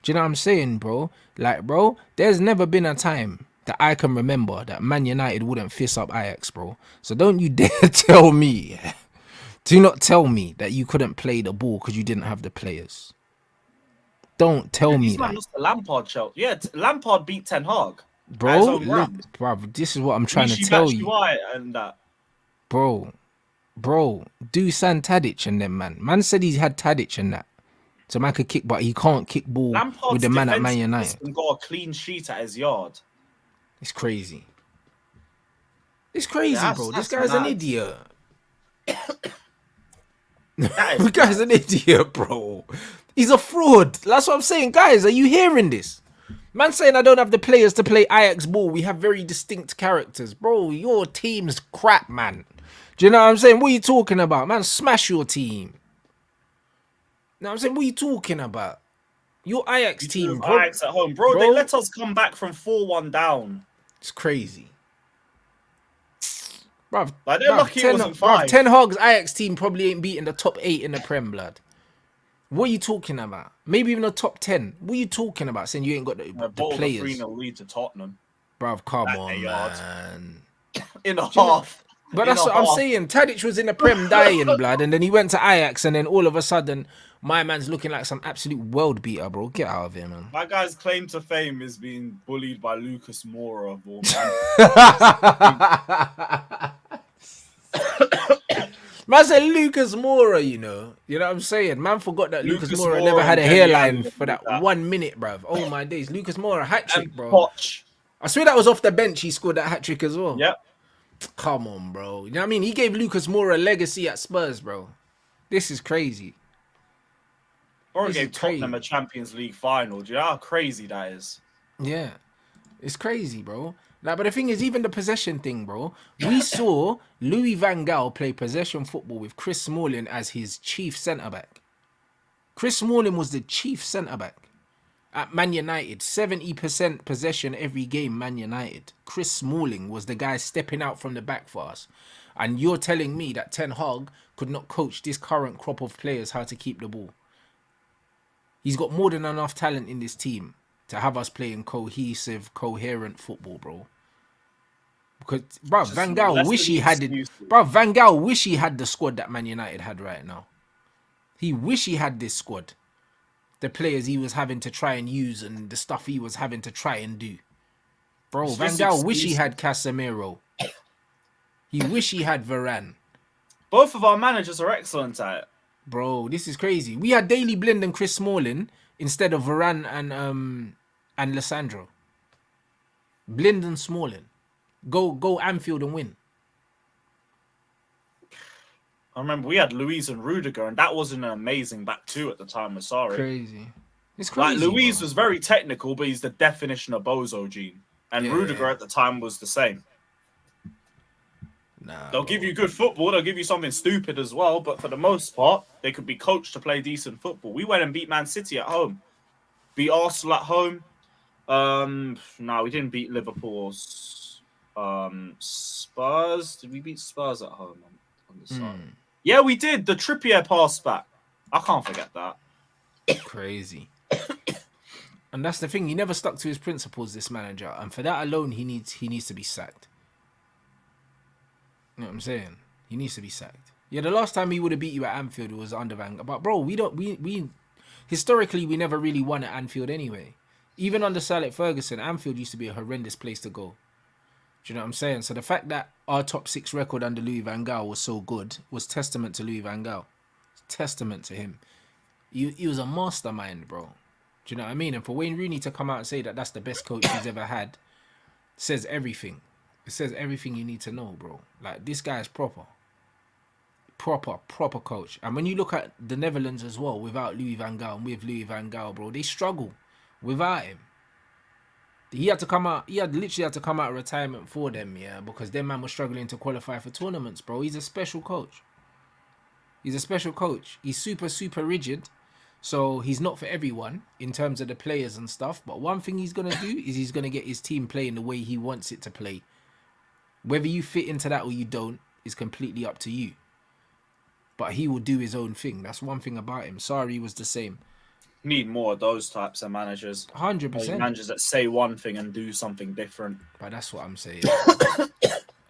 Do you know what I'm saying, bro? Like, bro, there's never been a time that I can remember that Man United wouldn't fist up Ajax, bro. So don't you dare tell me... Do not tell me that you couldn't play the ball because you didn't have the players. Don't tell me that. Lampard, yeah, Lampard beat Ten Hag. Bro, this is what I'm trying to tell you. And that. Bro, do San Tadic and them, man. Man said he had Tadic and that. So man could kick, but he can't kick ball with the man at Man United. He's got a clean sheet at his yard. It's crazy. It's crazy, bro. This guy's an idiot. The guy's an idiot, bro. He's a fraud. That's what I'm saying. Guys, are you hearing this? Man saying I don't have the players to play Ajax ball. We have very distinct characters. Bro, your team's crap, man. Do you know what I'm saying? What are you talking about? Man, smash your team. Know what I'm saying? What are you talking about? Your Ajax team, bro. Ajax at home. Bro, they let us come back from 4-1 down. It's crazy. Bruv, Like, they're lucky it wasn't 5. Ten Hag's Ajax team probably ain't beating the top 8 in the Prem, blood. What are you talking about? Maybe even the top 10. What are you talking about? Saying you ain't got the players. 3-0 lead to Tottenham. Bruv, come on, man. In a half. But that's what I'm saying. Tadic was in the Prem dying, blood, and then he went to Ajax, and then all of a sudden, my man's looking like some absolute world beater, bro. Get out of here, man. My guy's claim to fame is being bullied by Lucas Moura of all man. Man said Lucas Moura, you know what I'm saying? Man forgot that Lucas Moura never had a hairline for that 1 minute, bruv. Oh my days. Lucas Moura, hat-trick, bro. Poch. I swear that was off the bench he scored that hat-trick as well. Yep. Come on, bro. You know what I mean? He gave Lucas Moura a legacy at Spurs, bro. This is crazy. Or gave Tottenham a Champions League final. Do you know how crazy that is? Yeah. It's crazy, bro. Like, but the thing is, even the possession thing, bro. We saw Louis van Gaal play possession football with Chris Smalling as his chief centre-back. Chris Smalling was the chief centre-back at Man United. 70% possession every game, Man United. Chris Smalling was the guy stepping out from the back for us. And you're telling me that Ten Hag could not coach this current crop of players how to keep the ball. He's got more than enough talent in this team to have us playing cohesive, coherent football, bro. Because, bro, Van Gaal wish he had it. Bro, Van Gaal wish he had the squad that Man United had right now. He wish he had this squad. The players he was having to try and use and the stuff he was having to try and do. Bro, Van Gaal wish he had Casemiro. He wish he had Varane. Both of our managers are excellent at it. Bro, this is crazy. We had Daily Blind and Chris Smalling instead of Varane and Lissandro. Blind and Smalling. Go Anfield and win. I remember we had Luiz and Rudiger, and that wasn't an amazing back two at the time. We're sorry. Crazy. It's crazy. Like, Luiz was very technical, but he's the definition of bozo gene. And Rudiger at the time was the same. Nah, they'll give you good football. They'll give you something stupid as well. But for the most part, they could be coached to play decent football. We went and beat Man City at home. Beat Arsenal at home. No, we didn't beat Liverpool. Spurs. Did we beat Spurs at home on the side? Yeah, we did. The Trippier pass back. I can't forget that. Crazy. And that's the thing. He never stuck to his principles, this manager. And for that alone, he needs to be sacked. You know what I'm saying? He needs to be sacked. Yeah, the last time he would have beat you at Anfield was under Van Gaal. But bro, we historically we never really won at Anfield anyway. Even under Sir Alex Ferguson, Anfield used to be a horrendous place to go. Do you know what I'm saying? So the fact that our top 6 record under Louis van Gaal was so good was testament to Louis van Gaal. Testament to him. He was a mastermind, bro. Do you know what I mean? And for Wayne Rooney to come out and say that that's the best coach he's ever had says everything. It says everything you need to know, bro. Like, this guy is proper. Proper coach. And when you look at the Netherlands as well, without Louis van Gaal and with Louis van Gaal, bro, they struggle without him. He had literally had to come out of retirement for them, yeah, because their man was struggling to qualify for tournaments, bro. He's a special coach. He's super rigid. So he's not for everyone in terms of the players and stuff. But one thing he's going to do is he's going to get his team playing the way he wants it to play. Whether you fit into that or you don't is completely up to you. But he will do his own thing. That's one thing about him. Sarri was the same. Need more of those types of managers. 100%. Managers that say one thing and do something different. But that's what I'm saying.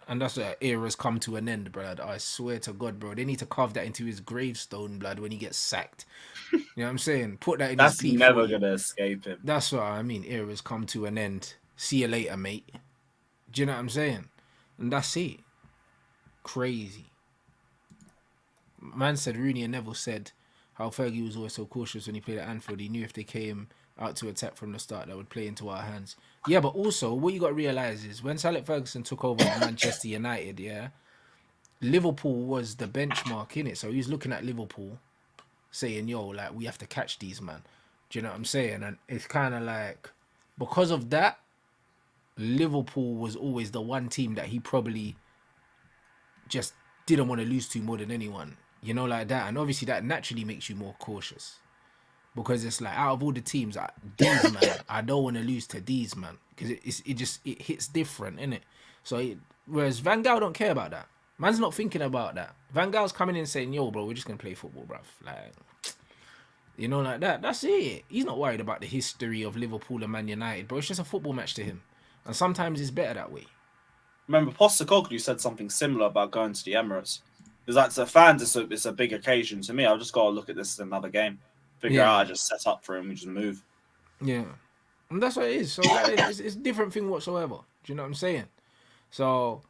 And that's where era's come to an end, blood. I swear to God, bro. They need to carve that into his gravestone, blood, when he gets sacked. You know what I'm saying? Put that in his P40. That's never going to escape him. That's what I mean. Era's come to an end. See you later, mate. Do you know what I'm saying? And that's it. Crazy. Man said, Rooney and Neville said how Fergie was always so cautious when he played at Anfield. He knew if they came out to attack from the start, that would play into our hands. Yeah, but also, what you got to realise is, when Sir Alex Ferguson took over Manchester United, yeah, Liverpool was the benchmark, innit? So he was looking at Liverpool, saying, yo, like, we have to catch these, man. Do you know what I'm saying? And it's kind of like, because of that, Liverpool was always the one team that he probably just didn't want to lose to more than anyone. You know, like that. And obviously that naturally makes you more cautious. Because it's like, out of all the teams, these man, I don't want to lose to these man. Because it hits different, innit? So, whereas Van Gaal don't care about that. Man's not thinking about that. Van Gaal's coming in saying, yo, bro, we're just going to play football, bruv. Like, you know, like that. That's it. He's not worried about the history of Liverpool and Man United, bro. It's just a football match to him. And sometimes it's better that way. Remember, Postecoglou said something similar about going to the Emirates. Because like, to fans, it's a big occasion. To me, I've just got to look at this as another game. Figure out, I just set up for him, we just move. Yeah. And that's what it is. So like, it's a different thing whatsoever. Do you know what I'm saying? So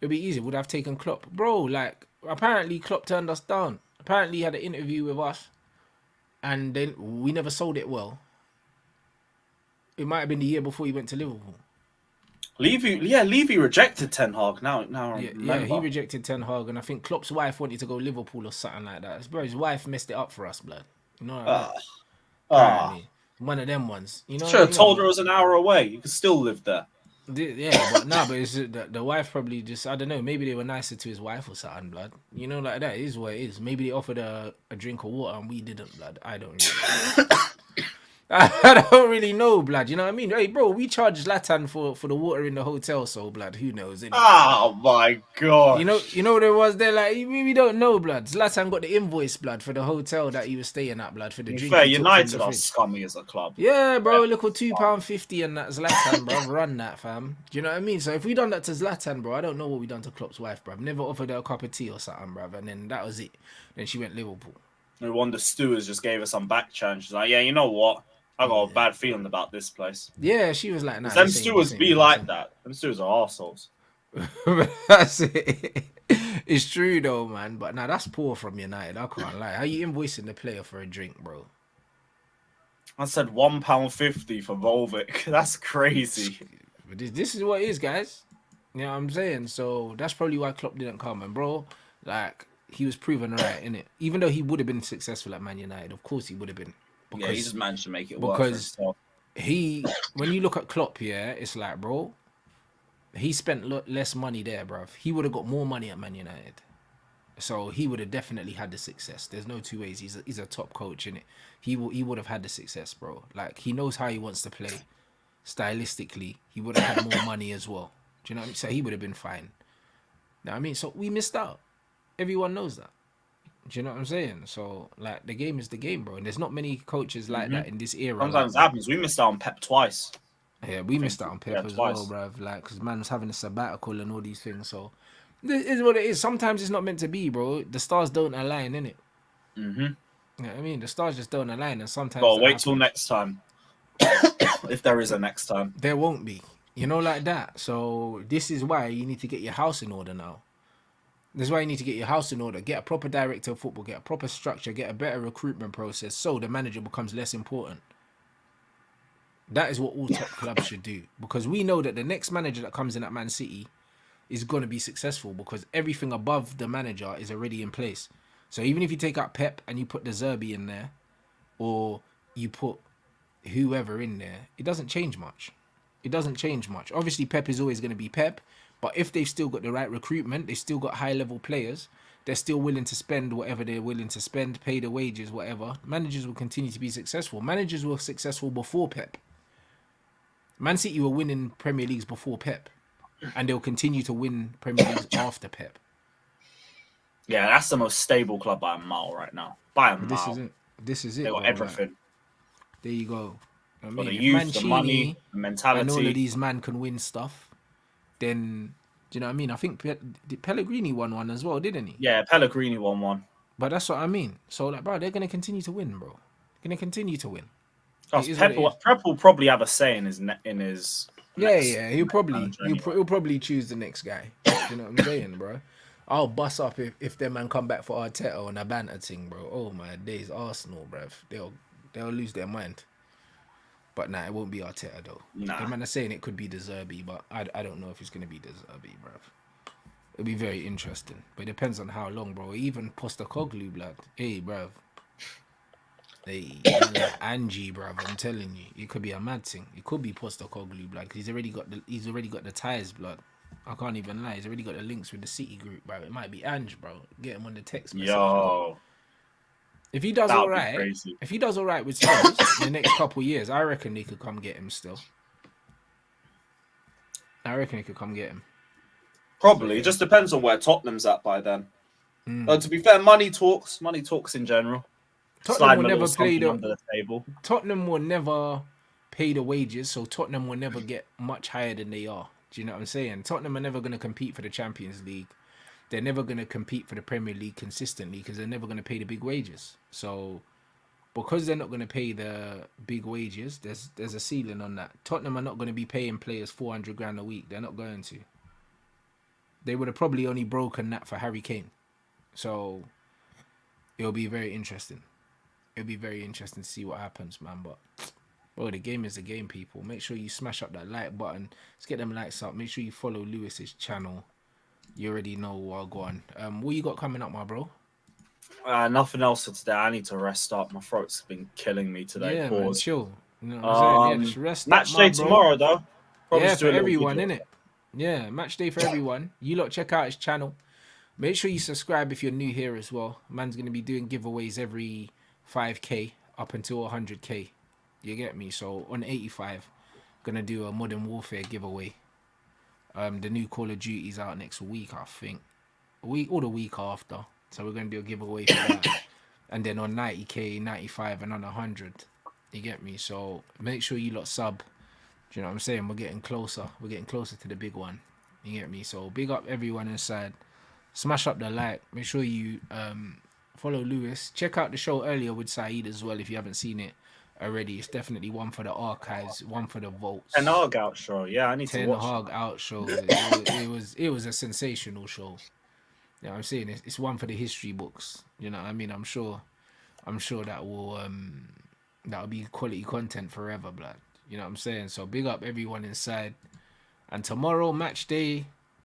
it'd be easy. Would have taken Klopp. Bro, like, apparently Klopp turned us down. Apparently he had an interview with us. And then we never sold it well. It might have been the year before he went to Liverpool. Levy rejected Ten Hag. Now yeah, he rejected Ten Hag, and I think Klopp's wife wanted to go Liverpool or something like that. Bro, his wife messed it up for us, blood. You know, like apparently one of them ones. You know, should have told her it was an hour away. You could still live there. Yeah, but but it's the wife probably just, I don't know. Maybe they were nicer to his wife or something, blood. You know, like that. It is what it is. Maybe they offered a drink of water and we didn't, blood. I don't really know. I don't really know, blood. You know what I mean? Hey, bro, we charge Zlatan for the water in the hotel, so blood. Who knows? Innit? Oh my god! You know what it was? They're like, we don't know, blood. Zlatan got the invoice, blood, for the hotel that he was staying at, blood, for the drink. Fair, United are scummy as a club. Yeah, bro, little £2.50 and that Zlatan, bro. Run that, fam. Do you know what I mean? So if we done that to Zlatan, bro, I don't know what we done to Klopp's wife, bro. Never offered her a cup of tea or something, bro. And then that was it. Then she went Liverpool. No wonder stewards just gave her some back chance. She's like, yeah, you know what? I got a bad feeling about this place. Yeah, she was like, nah. Them stewards be like that. Them stewards are arseholes. That's it. It's true though, man. But now that's poor from United. I can't lie. How you invoicing the player for a drink, bro? I said £1.50 for Volvic. That's crazy. But this is what it is, guys. You know what I'm saying? So that's probably why Klopp didn't come. And bro, like, he was proven right, innit? Even though he would have been successful at Man United, of course he would have been. Because, he just managed to make it work. Because when you look at Klopp, yeah, it's like, bro, he spent less money there, bruv. He would have got more money at Man United. So he would have definitely had the success. There's no two ways. He's a top coach, innit? He would have had the success, bro. Like, he knows how he wants to play. Stylistically, he would have had more money as well. Do you know what I mean? So he would have been fine. You know what I mean? So we missed out. Everyone knows that. Do you know what I'm saying? So, like, the game is the game, bro. And there's not many coaches like that in this era. Sometimes it happens. We missed out on Pep twice. Yeah, we missed out on Pep as well, bro. Like, because man was having a sabbatical and all these things. So, this is what it is. Sometimes it's not meant to be, bro. The stars don't align, innit? Mm-hmm. You know what I mean? The stars just don't align. And sometimes... Well, wait till next time. If there is a next time. There won't be. You know, like that. So, this is why you need to get your house in order now. This is why you need to get your house in order, get a proper director of football, get a proper structure, get a better recruitment process so the manager becomes less important. That is what all top clubs should do. Because we know that the next manager that comes in at Man City is going to be successful because everything above the manager is already in place. So even if you take out Pep and you put the Zerbi in there or you put whoever in there, it doesn't change much. It doesn't change much. Obviously, Pep is always going to be Pep. But if they've still got the right recruitment, they've still got high-level players, they're still willing to spend whatever they're willing to spend, pay the wages, whatever, managers will continue to be successful. Managers were successful before Pep. Man City were winning Premier Leagues before Pep. And they'll continue to win Premier Leagues after Pep. Yeah, that's the most stable club by a mile right now. By a mile. This is it. They got everything. Like, there you go. I mean, the youth, the money, the mentality. And all of these man can win stuff. Then, do you know what I mean? I think Pellegrini won one as well, didn't he? Yeah, Pellegrini won one. But that's what I mean. So, like, bro, they're going to continue to win, bro. They're going to continue to win. Pep will probably have a say in his. Yeah. He'll probably choose the next guy. You know what I'm saying, bro? I'll bust up if their man come back for Arteta on a banter thing, bro. Oh my days, Arsenal, bro. They'll lose their mind. But nah, it won't be Arteta though. Nah. The man are saying it could be the Zerbi, but I don't know if it's gonna be the Zerbi, bruv. It'll be very interesting. But it depends on how long, bro. Even Postecoglou, blood. Hey, bruv. Man like Angie, bruv, I'm telling you, it could be a mad thing. It could be Postecoglou, blood, because he's already got the ties, blood. I can't even lie. He's already got the links with the City group, bro. It might be Ange, bro. Get him on the text message. Yo, If he does that all would be right, crazy. if he does all right with Spurs in the next couple of years, I reckon they could come get him still. I reckon they could come get him. Probably. It just depends on where Tottenham's at by then. Mm. To be fair, money talks in general. Tottenham Slide will a little never play something the under the table. Tottenham will never pay the wages, so Tottenham will never get much higher than they are. Do you know what I'm saying? Tottenham are never going to compete for the Champions League. They're never going to compete for the Premier League consistently because they're never going to pay the big wages. So because they're not going to pay the big wages, there's a ceiling on that. Tottenham are not going to be paying players 400 grand a week. They're not going to. They would have probably only broken that for Harry Kane. So it'll be very interesting. It'll be very interesting to see what happens, man. But bro, the game is the game, people. Make sure you smash up that like button. Let's get them likes up. Make sure you follow Lewis's channel. You already know what I'll go on. What you got coming up, my bro? Nothing else for today. I need to rest up. My throat's been killing me today. Yeah, Pause. man, chill. You know what I'm saying? Yeah, just rest match up, day my bro. tomorrow, though. Probably Yeah, just for do a little everyone, video. innit? Yeah, match day for everyone. You lot check out his channel. Make sure you subscribe if you're new here as well. Man's going to be doing giveaways every 5k up until 100k. You get me? So on 85, gonna do a Modern Warfare giveaway. The new Call of Duty's out next week, I think. A week or the week after. So we're gonna do a giveaway for that. And then on 90k, 95, and on 100. You get me? So make sure you lot sub. Do you know what I'm saying? We're getting closer. We're getting closer to the big one. You get me? So big up everyone inside. Smash up the like. Make sure you follow Lewis. Check out the show earlier with Saeed as well if you haven't seen it already. It's definitely one for the archives, one for the votes. An Arg out show. Yeah, I need to Ten watch Hog out show. It was a sensational show. You know what I'm saying? It's one for the history books. You know what I mean? I'm sure that'll be quality content forever, blood. You know what I'm saying? So big up everyone inside. And tomorrow, match day,